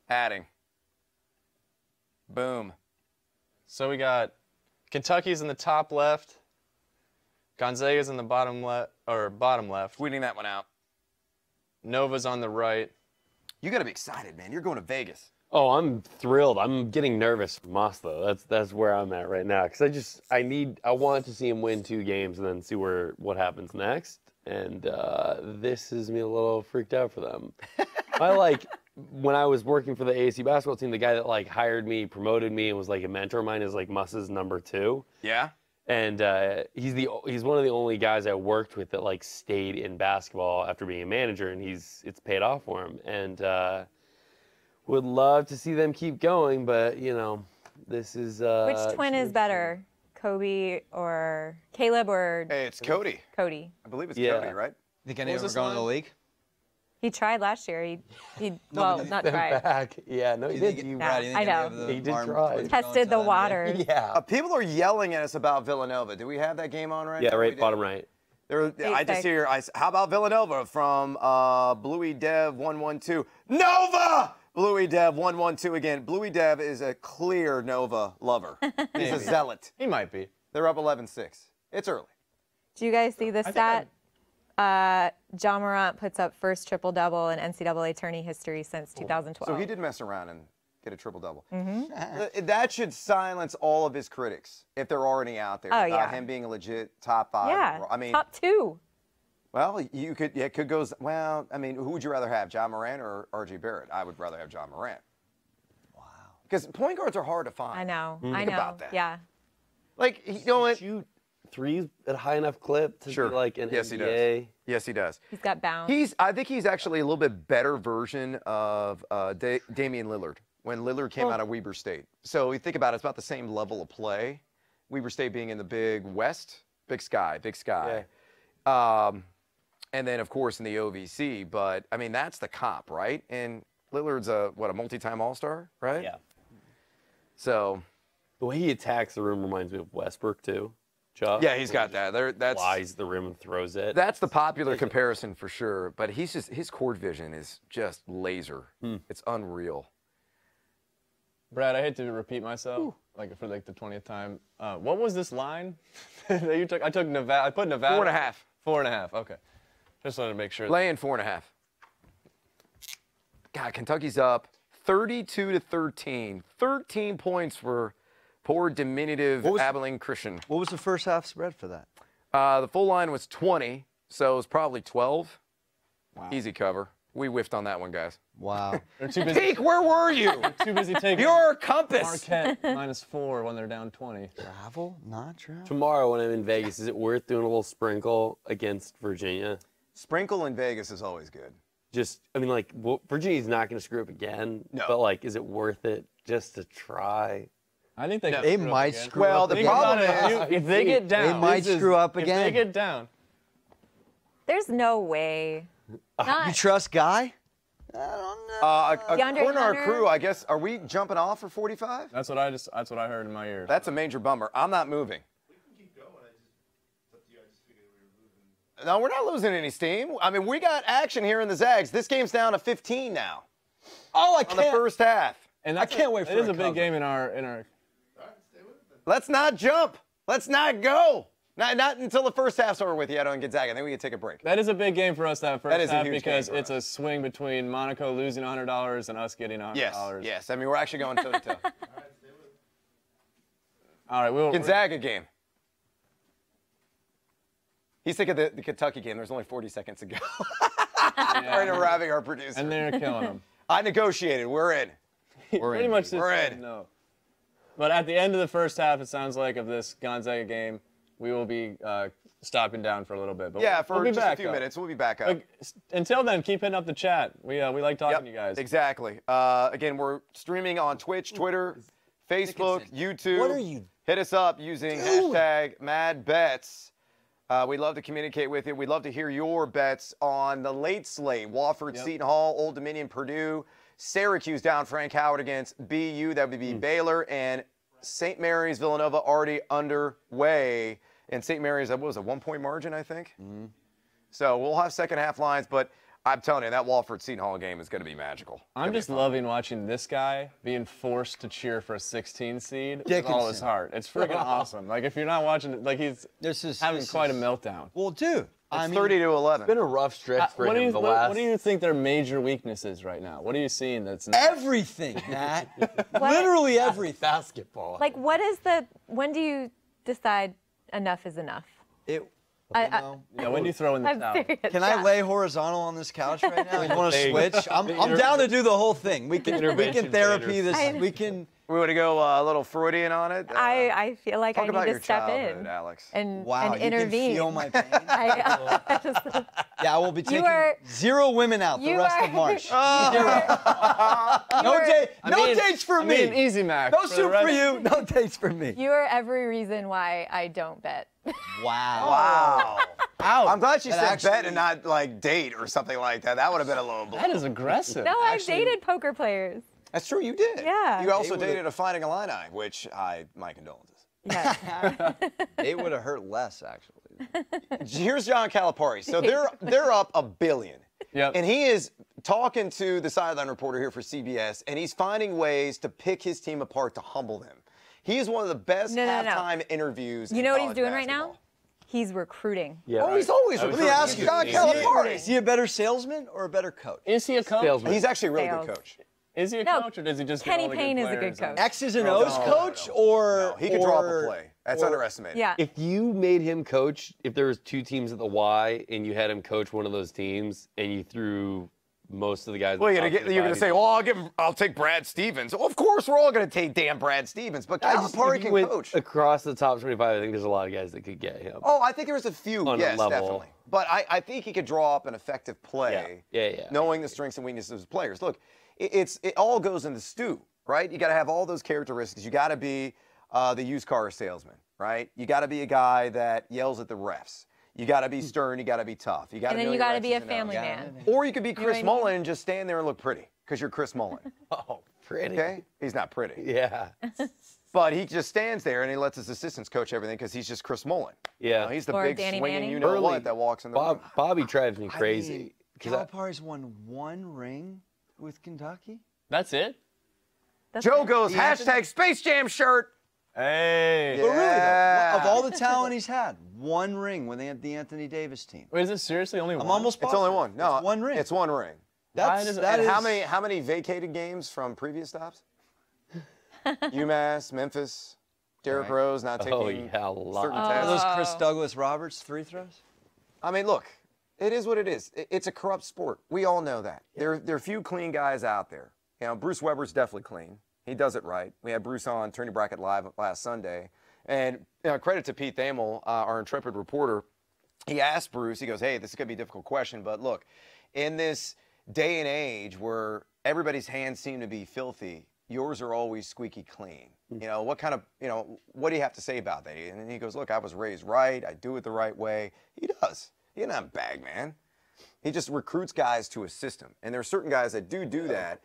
Adding. Boom. So we got Kentucky's in the top left. Gonzaga's in the bottom left. Tweeting that one out. Nova's on the right. You got to be excited, man. You're going to Vegas. Oh, I'm thrilled. I'm getting nervous for Moss though. That's where I'm at right now because I want to see him win 2 games and then see what happens next. And this is me a little freaked out for them. When I was working for the ASU basketball team, the guy that hired me, promoted me, and was a mentor of mine is Muss's number 2. Yeah. And he's one of the only guys I worked with that stayed in basketball after being a manager, and it's paid off for him. And would love to see them keep going, but this is. Which twin is better, Kobe or Caleb or? Hey, it's Cody. Cody. I believe it's Yeah. Cody, right? Think any of them are going to the league? He tried last year. He not tried. Back. Yeah, no, he did. I know. He did try. Tested the water. Yeah. People are yelling at us about Villanova. Do we have that game on right now? Yeah, right, We bottom do. right. I just 8-6. hear, how about Villanova from Bluey Dev 112? Nova! Bluey Dev 112 again. Bluey Dev is a clear Nova lover. He's a zealot. He might be. They're up 11-6. It's early. Do you guys see the stat? John Morant puts up first triple-double in NCAA tourney history since 2012. So he did mess around and get a triple-double. That should silence all of his critics, if they're already out there, Oh, about yeah. him being a legit top 5. Yeah, I mean, top 2. well, it could go, well, I mean, who would you rather have, John Morant or R.J. Barrett? I would rather have John Morant. Wow. Because point guards are hard to find. I know. Think I know. about that. Yeah. You know what? Shoot threes at a high enough clip to Sure. be an Yes, he does. NBA. Yes, he does. He's got bounce. I think he's actually a little bit better version of Damian Lillard when Lillard came out of Weber State. So you think about it, it's about the same level of play. Weber State being in the Big West, Big Sky. And then, of course, in the OVC. But, I mean, that's the comp, right? And Lillard's a multi-time All-Star, right? Yeah. So. The way he attacks the rim reminds me of Westbrook, too. Chuck. Yeah, he's got that. That's flies the rim and throws it. That's the popular comparison for sure. But his court vision is just laser. It's unreal. Brad, I hate to repeat myself, for the 20th time. What was this line that you took? I took Nevada. I put Nevada. 4.5. 4.5. Okay. Just wanted to make sure. Laying 4.5. God, Kentucky's up 32-13. 13 points for poor diminutive Abilene Christian. What was the first half spread for that? The full line was 20, so it was probably 12. Wow. Easy cover. We whiffed on that one, guys. Wow. They're too busy. Peak, where were you? Too busy taking Your compass. Marquette -4 when they're down 20. Travel? Not travel? Tomorrow when I'm in Vegas, is it worth doing a little sprinkle against Virginia? Sprinkle in Vegas is always good. Virginia's not going to screw up again. No. But, is it worth it just to try? I think they They might screw Well, up the again. problem is if they get down, They might screw up if again. they get down, There's no way. You trust Guy? I don't know. DeAndre According to our Hunter? crew, I guess, are we jumping off for 45? that's what I heard in my ears. That's a major bummer. I'm not moving. No, we're not losing any steam. I mean, we got action here in the Zags. This game's down to 15 now. Oh, I On the first half. And I can't wait for it is a a big cover. game in our. Let's not jump. Let's not go. Not until the first half's over with Yahoo and Gonzaga. Then we can take a break. That is a big game for us that first That is a half huge because game for it's a swing between Monaco losing $100 and us getting $100. Yes. I mean, we're actually going toe to toe. All right, we'll. Gonzaga game. He's thinking the Kentucky game. There's only 40 seconds to go. We're interrupting our producer. And they're killing them. I negotiated. We're in. Pretty much We're in. No. But at the end of the first half, it sounds like of this Gonzaga game, we will be stopping down for a little bit. But Yeah, we'll for be just back, a few though. minutes. We'll be back up. Like, until then, keep hitting up the chat. We like talking to you guys. Exactly. Again, we're streaming on Twitch, Twitter, Facebook, YouTube. What are you Hit us up using hashtag MadBets. We'd love to communicate with you. We'd love to hear your bets on the late slate. Wofford, Seton Hall, Old Dominion, Purdue. Syracuse down Frank Howard against BU. That would be Baylor. And St. Mary's, Villanova already underway. And St. Mary's, what was it, 1-point margin, I think? So we'll have second half lines, but I'm telling you, that Wofford Seton Hall game is going to be magical. I'm just loving watching this guy being forced to cheer for a 16 seed with all his heart. It's freaking awesome. Like, if you're not watching it, like, he's having quite a meltdown. Well, dude. It's 30-11. It's been a rough stretch for him the last. What do you think their major weakness is right now? What are you seeing that's everything, Matt? Literally everything. Basketball. Like, when do you decide enough is enough? Yeah, when do you throw in the towel? Can I lay horizontal on this couch right now? You want to switch? I'm down to do the whole thing. We can therapy this. We want to go a little Freudian on it. I feel like Talk I need to step childhood, in Alex. and You intervene. can feel my pain. I will be taking are- 0 women out the rest of March. No dates for me. I mean, easy, Mac. No soup for you. No dates for me. You are every reason why I don't bet. Wow. I'm glad she said actually- bet and not like date or something like that. That would have been a low blow. That is aggressive. No, I've dated poker players. That's true, you did. Yeah. You also dated a Fighting Illini, which my condolences. Yes. It would have hurt less, actually. Here's John Calipari. So they're up $1 billion. Yep. And he is talking to the sideline reporter here for CBS, and he's finding ways to pick his team apart to humble them. He is one of the best halftime interviews. You know what he's doing right now? He's recruiting. Yeah, he's always Let me ask you, John Calipari. is he a better salesman or a better coach? Is he a coach? Salesman. He's actually a really good coach. Is he a coach, or does he just get Kenny all the Payne good is a good players coach. X's and O's coach or He could draw up a play. That's underestimated. Yeah. If you made him coach, if there was 2 teams at the Y and you had him coach one of those teams, and you threw most of the guys. Well, you're gonna say, well, I'll take Brad Stevens. Well, of course, we're all gonna take damn Brad Stevens, but Calipari can coach. Across the top 25, I think there's a lot of guys that could get him. Oh, I think there was a few. On a Yes, level. definitely. But I think he could draw up an effective play. Yeah. Knowing the strengths and weaknesses of his players. Look, it all goes in the stew, right? You got to have all those characteristics. You got to be the used car salesman, right? You got to be a guy that yells at the refs. You got to be stern. You got to be tough. You got And then you got to be a family man. Or you could be Chris what I mean? Mullen and just stand there and look pretty because you're Chris Mullen. Oh, pretty. Okay? He's not pretty. Yeah. But he just stands there and he lets his assistants coach everything because he's just Chris Mullen. Yeah. You know, he's the Or big Danny swinging Manning. you-know-what that walks in the room. Bobby drives me crazy. Calipari's won 1 ring with Kentucky. That's it? Joe goes, hashtag Space Jam shirt. Hey. But really, though, of all the talent he's had, 1 ring with the Anthony Davis team. Wait, is it seriously only one? I'm almost It's positive. only one. No, It's 1 ring. It's 1 ring. How many vacated games from previous stops? UMass, Memphis, Derrick Rose not taking a lot. certain Are tests. those Chris Douglas Roberts 3 throws? I mean, look, it is what it is. It's a corrupt sport. We all know that. There are few clean guys out there. You know, Bruce Weber's definitely clean. He does it right. We had Bruce on Tourney Bracket Live last Sunday. And credit to Pete Thamel, our intrepid reporter. He asked Bruce, he goes, hey, this is going to be a difficult question, but look, in this day and age where everybody's hands seem to be filthy, yours are always squeaky clean. You know, what do you have to say about that? And he goes, look, I was raised right. I do it the right way. He does. He's not a bag man. He just recruits guys to assist him. And there are certain guys that do that.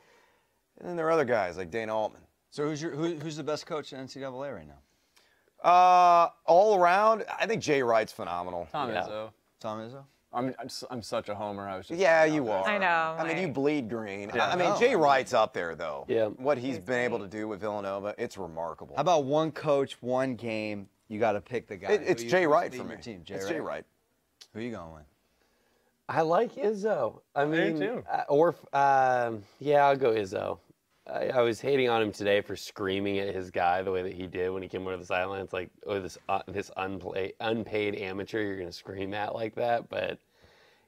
And then there are other guys like Dana Altman. So who's the best coach in NCAA right now? All around, I think Jay Wright's phenomenal. Tom Izzo. Tom Izzo? I'm such a homer. I was just. Yeah, you are. I know. I mean, you bleed green. Yeah. I mean, Jay Wright's up there, though. Yeah. What he's been able to do with Villanova, it's remarkable. How about 1 coach, 1 game? You got to pick the guy. It's Jay Wright for me. Team? It's Jay Wright. Who are you going with? I like Izzo. I mean, too. Yeah, I'll go Izzo. I was hating on him today for screaming at his guy the way that he did when he came over the sideline. It's like, oh, this unpaid amateur you're going to scream at like that. But,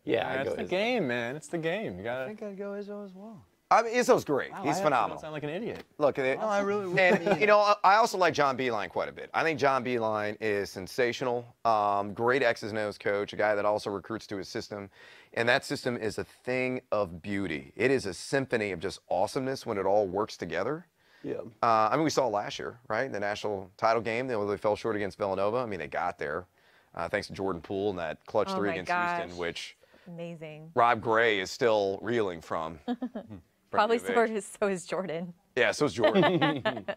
yeah, I go It's the Izzo. game, man. It's the game. You gotta. I think I'd go Izzo as well. I mean, Izzo's great. Wow, He's I phenomenal. don't sound like an idiot. Look, No, I really would. and you know, I also like John Beilein quite a bit. I think John Beilein is sensational. Great X's and O's coach, a guy that also recruits to his system, and that system is a thing of beauty. It is a symphony of just awesomeness when it all works together. Yeah. I mean, we saw last year, right? In the national title game, they fell short against Villanova. I mean, they got there thanks to Jordan Poole and that clutch Oh three my against gosh. Houston, which Amazing. Rob Gray is still reeling from. Probably U of H. so is Jordan. Yeah, so is Jordan.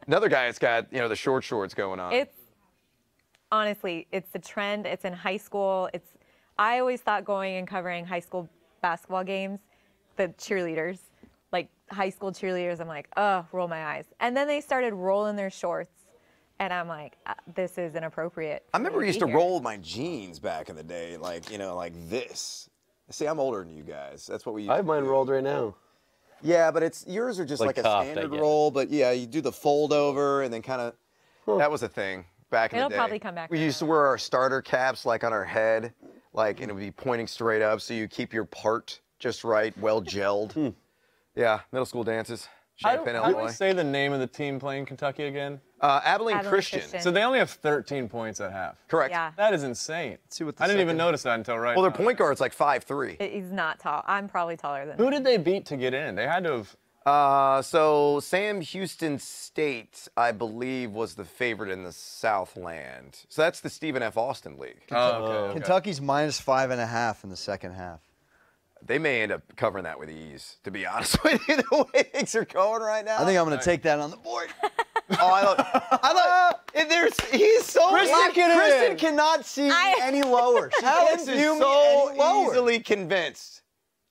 Another guy that's got, the short shorts going on. It's honestly, it's the trend. It's in high school. I always thought going and covering high school basketball games, the cheerleaders, like high school cheerleaders, I'm like, roll my eyes. And then they started rolling their shorts. And I'm like, this is inappropriate. I remember we we used to roll my jeans back in the day, like this. See, I'm older than you guys. That's what we used I have to mine do. rolled right now. Yeah, but yours are just like a cuffed, I standard guess. roll, but yeah, you do the fold over and then kind of, that was a thing back in It'll the day. probably come back We used to wear our starter caps like on our head, and it would be pointing straight up so you keep your part just right, well gelled. Yeah, middle school dances. Champaign, How do Illinois. we say the name of the team playing Kentucky again? Abilene Abilene Christian. Christian. So they only have 13 points at half. Correct. Yeah. That is insane. See what the I didn't even second- notice that until right Well, their now. point guard's like 5'3". He's not tall. I'm probably taller than Who him. did they beat to get in? They had to have. So Sam Houston State, I believe, was the favorite in the Southland. So that's the Stephen F. Austin League. Oh, okay. Kentucky's minus 5.5 in the second half. They may end up covering that with ease, to be honest with you, the way things are going right now. I think I'm going to take that on the board. He's so Kristen cannot see any lower. She Alex can't is view me so any lower. easily convinced.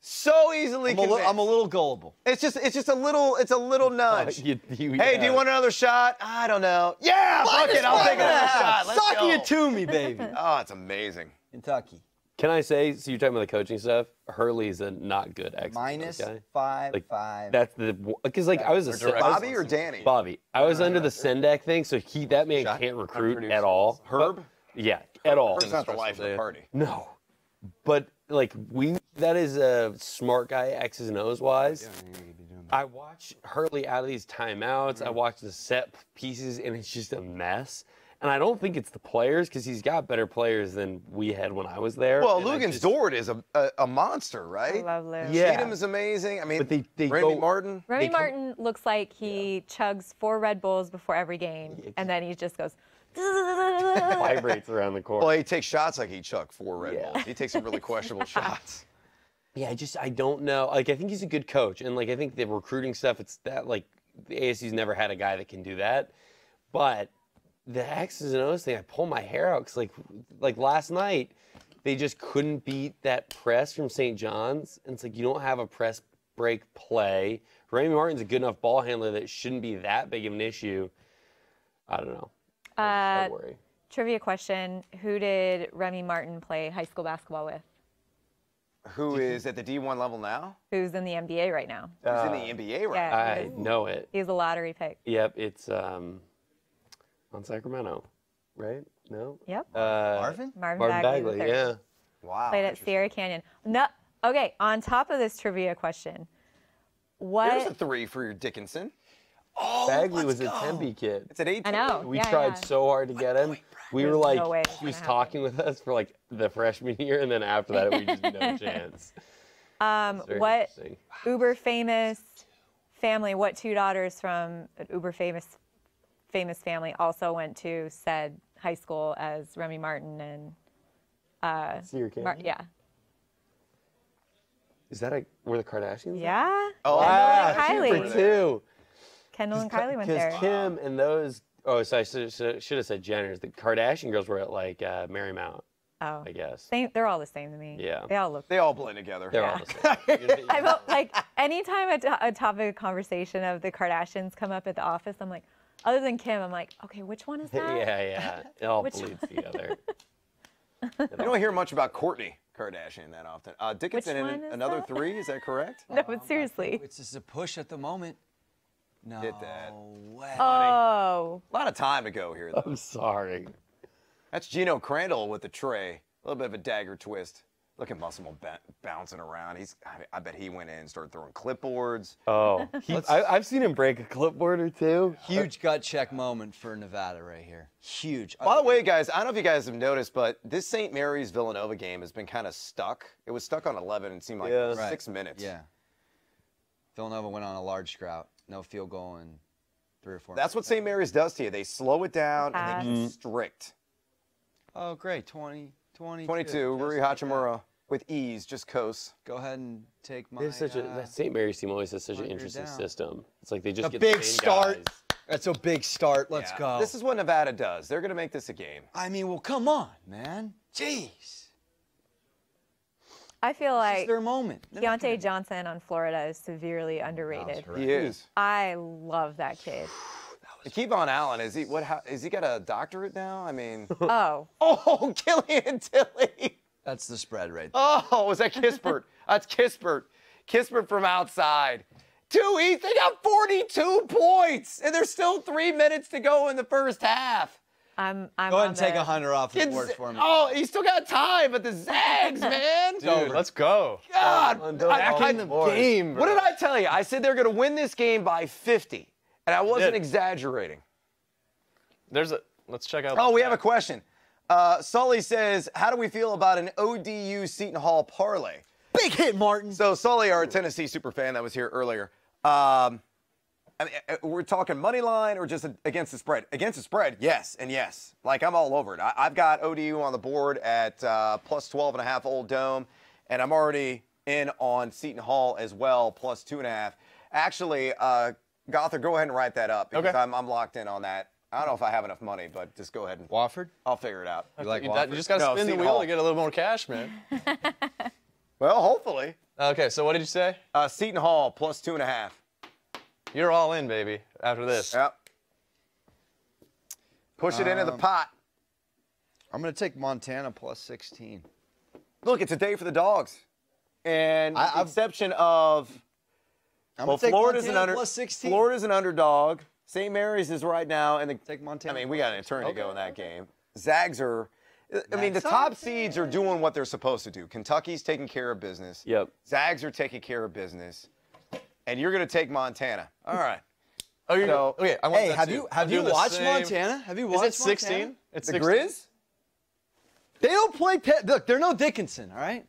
So easily convinced. I'm a little gullible. It's just a little nudge. You- Hey, do you want another shot? I don't know. Yeah, fuck it, I'll take another shot. Let's Sucking go. it to me, baby. Oh, it's amazing. Kentucky. Can I say, so you're talking about the coaching stuff? Hurley's a not good ex Minus guy. 5.5. That's because I was a Bobby or Danny? Bobby. I was under the Sendek thing, so that man Schadt? can't recruit at all. Herb? Yeah, at all. Herb's not the life of the party. No, but that is a smart guy, X's and O's wise. I watch Hurley out of these timeouts. I watch the set pieces, and it's just a mess. And I don't think it's the players, because he's got better players than we had when I was there. Well, And I Lugan's just- Dort is a monster, I right? love Lou. Yeah. Cheatham is amazing. I mean, But they Remy go- Martin. Remy Martin looks like he chugs 4 Red Bulls before every game, and then he just goes. vibrates around the court. Well, he takes shots like he chucked 4 Red Yeah. Bulls. He takes some really questionable shots. Yeah, I don't know. I think he's a good coach, and I think the recruiting stuff. It's that the ASU's never had a guy that can do that, but the X's and O's thing, I pull my hair out because like last night, they just couldn't beat that press from St. John's, and it's like you don't have a press break play. Remy Martin's a good enough ball handler that it shouldn't be that big of an issue. I don't know. I worry. Trivia question: who did Remy Martin play high school basketball with? Who is at the D1 level now? Who's in the NBA right now? Who's in the NBA right now? Yeah, I know it. he's a lottery pick. Yep, it's on Sacramento, right? No. Yep. Marvin? Marvin Bagley III. yeah. Wow. Played at Sierra Canyon. No. Okay. On top of this trivia question, There's a what? 3 for your Dickinson. Bagley was a Tempe kid. It's at 18. I know. We yeah, tried yeah. so hard to get him. We There's were no way it's he was gonna talking with us for the freshman year, and then after that, we just no chance. It's very What interesting. uber famous family? What 2 daughters from an uber famous family also went to said high school as Remy Martin and Sierra Canyon? yeah. Is that where the Kardashians? Yeah. Oh, Kendall and For Kylie. two. Kendall and Kylie went there. Because Kim and those. Oh, so I should have said Jenners. The Kardashian girls were at Marymount, Oh. I guess. Same. They're all the same to me. Yeah. They all look. They all blend together. They're all the same. I felt like anytime a topic of conversation of the Kardashians come up at the office, I'm like, other than Kim, I'm like, okay, which one is that? Yeah. It all Which bleeds together. You don't hear much about Kourtney Kardashian that often. Dickinson Which in one is another that? 3, is that correct? No, but seriously. It's just a push at the moment. No Hit that. way. Oh. A lot of time to go here, though. I'm sorry. That's Gino Crandall with the tray. A little bit of a dagger twist. Look at Muscle bouncing around. I bet he went in and started throwing clipboards. Oh, I've seen him break a clipboard or two. Huge gut check moment for Nevada right here. Huge. By the way, guys, I don't know if you guys have noticed, but this St. Mary's Villanova game has been kind of stuck. It was stuck on 11 and it seemed like Yeah. 6 minutes. Yeah. Villanova went on a large drought. No field goal in 3 or 4. That's what St. Mary's does to you. They slow it down and they constrict. Oh, great. 22. 22, Rui Hachimura with ease, just coast. Go ahead and take my. They have such a that St. Mary's team always has such an interesting system. It's like they just A get big the same start. guys. That's a big start. Let's Yeah. go. This is what Nevada does. They're going to make this a game. I mean, well, come on, man. Jeez. I feel This like is their moment. They're not Deontay Johnson on Florida is severely underrated. He is. I love that kid. Kevon Allen, is he is he got a doctorate now? I mean, Oh, oh, Killian Tilly. That's the spread right there. Oh, was that Kispert? That's Kispert. Kispert from outside. 2 East, they got 42 points, and there's still 3 minutes to go in the first half. I'm Go ahead on and take the- 100 off the It's- board for me. Oh, he's still got time, but the Zags, man. Dude, let's go. God, Back in the game, bro. What did I tell you? I said they're going to win this game by 50, and I wasn't did. exaggerating. Let's check out. Oh, we have a question. Sully says, how do we feel about an ODU Seton Hall parlay? Big hit, Martin. So Sully, our Tennessee super fan that was here earlier, I mean, we're talking money line or just against the spread? Against the spread, yes and yes. Like, I'm all over it. I've got ODU on the board at plus 12.5 Old Dome, and I'm already in on Seton Hall as well, plus 2.5. Actually, Gothard, go ahead and write that up because Okay. I'm locked in on that. I don't know if I have enough money, but just go ahead and Wofford? I'll figure it out. You like You Wofford? just got to No, spin the Seton wheel Hall. to get a little more cash, man. Well, hopefully. Okay, so what did you say? Seton Hall plus 2.5. You're all in, baby, after this. Yep. Push it into the pot. I'm going to take Montana plus 16. Look, it's a day for the dogs. And with the exception of, I'm well, going to take Florida's Montana an plus 16. Florida's an underdog. St. Mary's is right now, and Take I Montana. mean, we got an eternity to go in that game. Zags are, I mean, the That's top not seeds are doing what they're supposed to do. Kentucky's taking care of business. Yep. Zags are taking care of business. And you're going to take Montana. All right. Oh, you're So- okay. I want Hey, that have too. you I'm doing the watched same- Montana? Have you Is watched it 16? Montana? It's The 16? Grizz? They don't play. Look, they're no Dickinson, all right?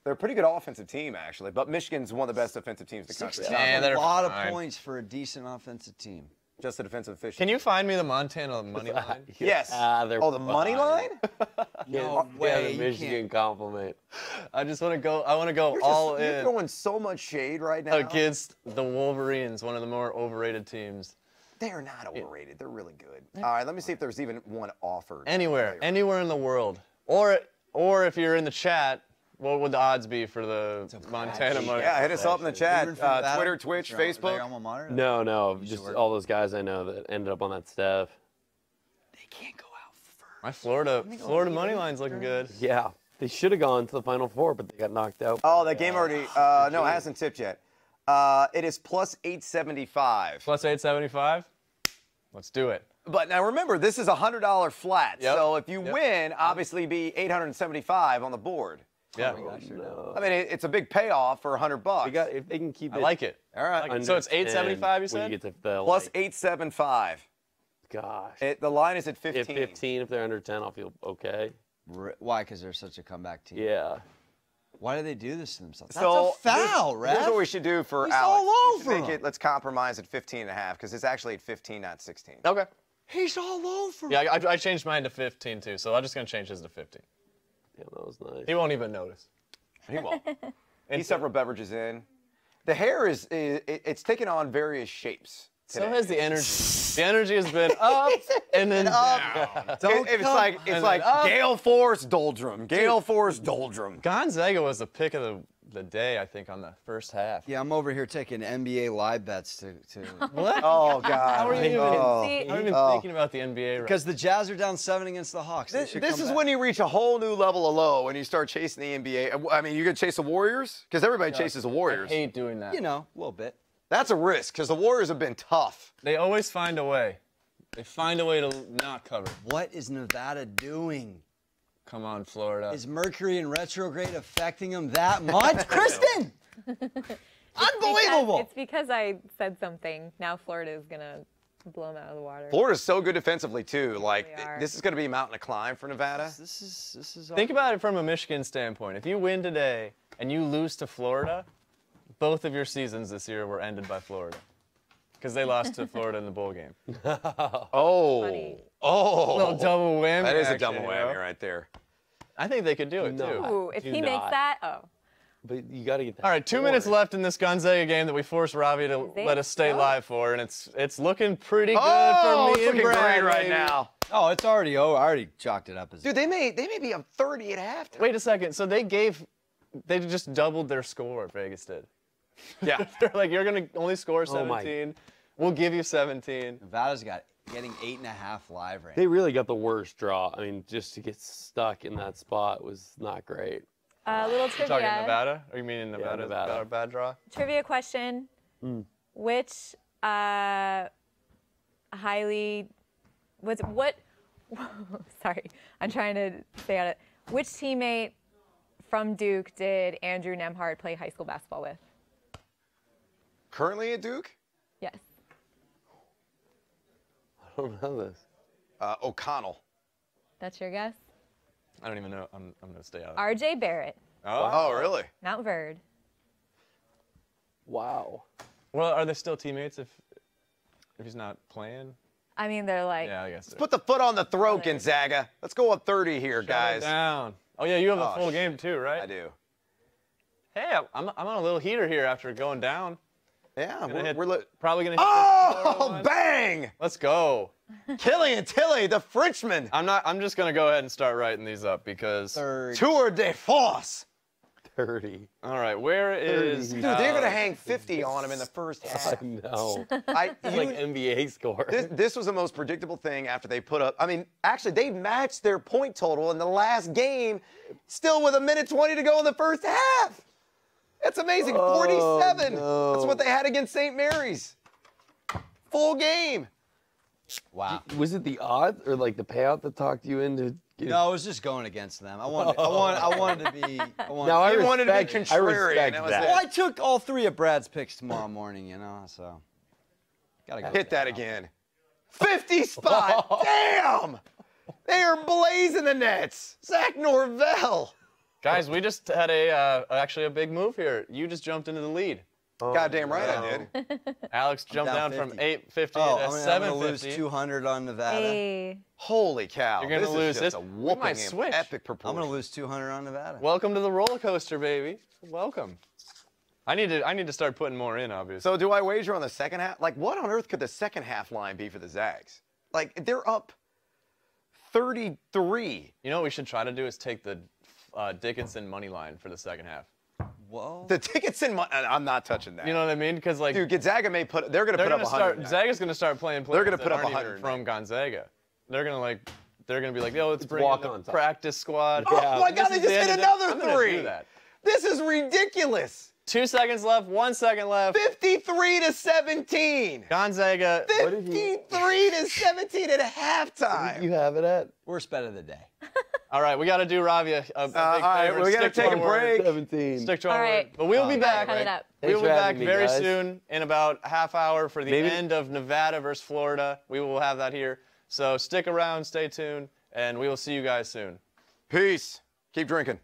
They're a pretty good offensive team, actually. But Michigan's one of the best defensive teams in the country. 16 Yeah, is they're a lot fine. of points for a decent offensive team. Just a defensive official. Can you find me the Montana money line? Yes. They're Oh, the money fine. line? No Yeah, way. the You Michigan can't. compliment. I just want to go. I want to go You're, all you're in throwing so much shade right now. against the Wolverines, one of the more overrated teams. They are not overrated. They're really good. All right, let me see if there's even one offered. Anywhere in the world, or if you're in the chat, what would the odds be for the Montana money? Yeah, hit us up in the chat. Even from Nevada? Twitter, Twitch, Is their Facebook. alma mater? No, just sure? all those guys I know that ended up on that staff. They can't go out first. My Florida money line's looking good. Yeah, they should have gone to the Final Four, but they got knocked out. Oh, that game already. No, it hasn't tipped yet. It is plus 875. Plus 875. Let's do it. But now remember, this is a $100 flat. Yep. So if you win, obviously be 875 on the board. Yeah, I mean, it's a big payoff for $100. They got if they can keep I it. like it. All right. under So it's 875, you 10 when said? you get to the, Plus like, 875. gosh. The line is at If 15. 15, if they're under 10, I'll feel okay. Why? Because they're such a comeback team. Yeah. Why do they do this to themselves? So That's a foul, here's Ref. what we should do for He's Alex. all We should over make him. it, let's compromise at 15.5 because it's actually at 15, not 16. Okay. He's all over. Yeah, I changed mine to 15 too, so I'm just gonna change his to 15. Yeah, that was nice. He won't even notice. He won't. He's several beverages in. The hair it's taken on various shapes. So today. has the energy. The energy has been up and then down. It's like and then up. gale force doldrum, gale force doldrum. Gonzaga was the pick of the day, I think, on the first half. Yeah, I'm over here taking NBA live bets to What? Oh God! How are you even, Oh. See- how are you even thinking about the NBA right because the Jazz are down 7 against the Hawks. They This should is come back. when you reach a whole new level of low when you start chasing the NBA. I mean, you gonna chase the Warriors because everybody chases the I Warriors. hate doing that. You know, a little bit. That's a risk because the Warriors have been tough. They always find a way. They find a way to not cover. What is Nevada doing? Come on, Florida. Is Mercury in retrograde affecting them that much? Kristen! Unbelievable! It's because I said something. Now Florida is gonna blow them out of the water. Florida's so good defensively too. Like They are. this is gonna be a mountain to climb for Nevada. This is Think about it from a Michigan standpoint. If you win today and you lose to Florida, both of your seasons this year were ended by Florida. because they lost to Florida in the bowl game. Oh. Funny. Oh. A little double whammy. That is a action, double you whammy know? right there. I think they could do it, too. Ooh, if Do he makes not. that, oh. But you got to get that. All right, 2 minutes left in this Gonzaga game that we forced Ravi to They let us stay suck. live for, and it's looking pretty good Oh, for me it's and looking Brad, great right baby. now. Oh, it's already over. I already chalked it up as. Dude, they may be up 30 at halftime. Wait a second. So they just doubled their score, Vegas did. Yeah. They're like, you're going to only score Oh, my. 17. We'll give you 17. Nevada's getting 8.5 live right They really got the worst draw. I mean, just to get stuck in that spot was not great. A little You're talking trivia. Nevada? Or you mean in Nevada? Nevada. About a bad draw? Trivia question. Which highly what sorry, I'm trying to say it. Which teammate from Duke did Andrew Nemhard play high school basketball with? Currently at Duke? Yes. I don't know this. O'Connell. That's your guess? I don't even know. I'm going to stay out of it. RJ Barrett, Oh, really? Mount Verde. Wow. Well, are they still teammates if he's not playing? I mean, they're like, Yeah, I guess. Let's put the foot on the throat, Gonzaga. Let's go up 30 here, Shut it guys. down. Oh, yeah, you have a Oh, full game too, right? I do. Hey, I'm on a little heater here after going down. Yeah, Gonna we're hit- Probably going to hit Oh, this one. bang! Let's go. Killian Tilly, the Frenchman. I'm just going to go ahead and start writing these up because. Tour de force. 30. All right, where is. Dude, they're going to hang 50 on him in the first half. I know. It's It's like NBA score. This was the most predictable thing after they put up. I mean, actually, they matched their point total in the last game, still with 1:20 to go in the first half. That's amazing. 47. no. That's what they had against St. Mary's. Full game. Wow. Was it the odds or like the payout that talked you into? No, I was just going against them. I wanted to be. Now I You wanted to be respect, I contrarian, respect that was that. it. Well, I took all 3 of Brad's picks tomorrow morning, you know, so. Gotta go. Hit that again. 50 spot. Damn. They are blazing the nets. Zach Norvell. Guys, we just had actually a big move here. You just jumped into the lead. Goddamn right I did. Alex jumped down down from 50. 850 Oh, to I'm gonna 750. lose 200 on Nevada. hey, Holy cow. You're gonna this lose is this. just a We whooping might in switch. epic I'm proportion. gonna lose 200 on Nevada. Welcome to the roller coaster, baby. Welcome. I need to start putting more in, obviously. So do I wager on the second half? Like, what on earth could the second half line be for the Zags? Like, they're up 33. You know what we should try to do is take the Dickinson money line for the second half. Whoa. The tickets in I'm not touching that. You know what I mean? Because like Dude, Gonzaga may put, they're going to put up 100. Zaga's gonna start playing players They're gonna that put up aren't 100 even from Gonzaga. They're gonna be like, yo, let's bring walk in on the top. practice squad. Oh my God, This they is just the hit end of another I'm gonna 3. do that. This is ridiculous. 2 seconds left, 1 second left. 53 to 17. Gonzaga. 53 to 17 at halftime. You have it at Worst bet of the day. All right, we got to do Ravi a big all right, favor. we gotta Stick to take our a word. break. 17. Stick to our All right. word. But we'll be back. cut it up. Thanks We will for be back having me, very guys. soon in about a half hour for the Maybe- end of Nevada versus Florida. We will have that here. So stick around, stay tuned, and we will see you guys soon. Peace. Keep drinking.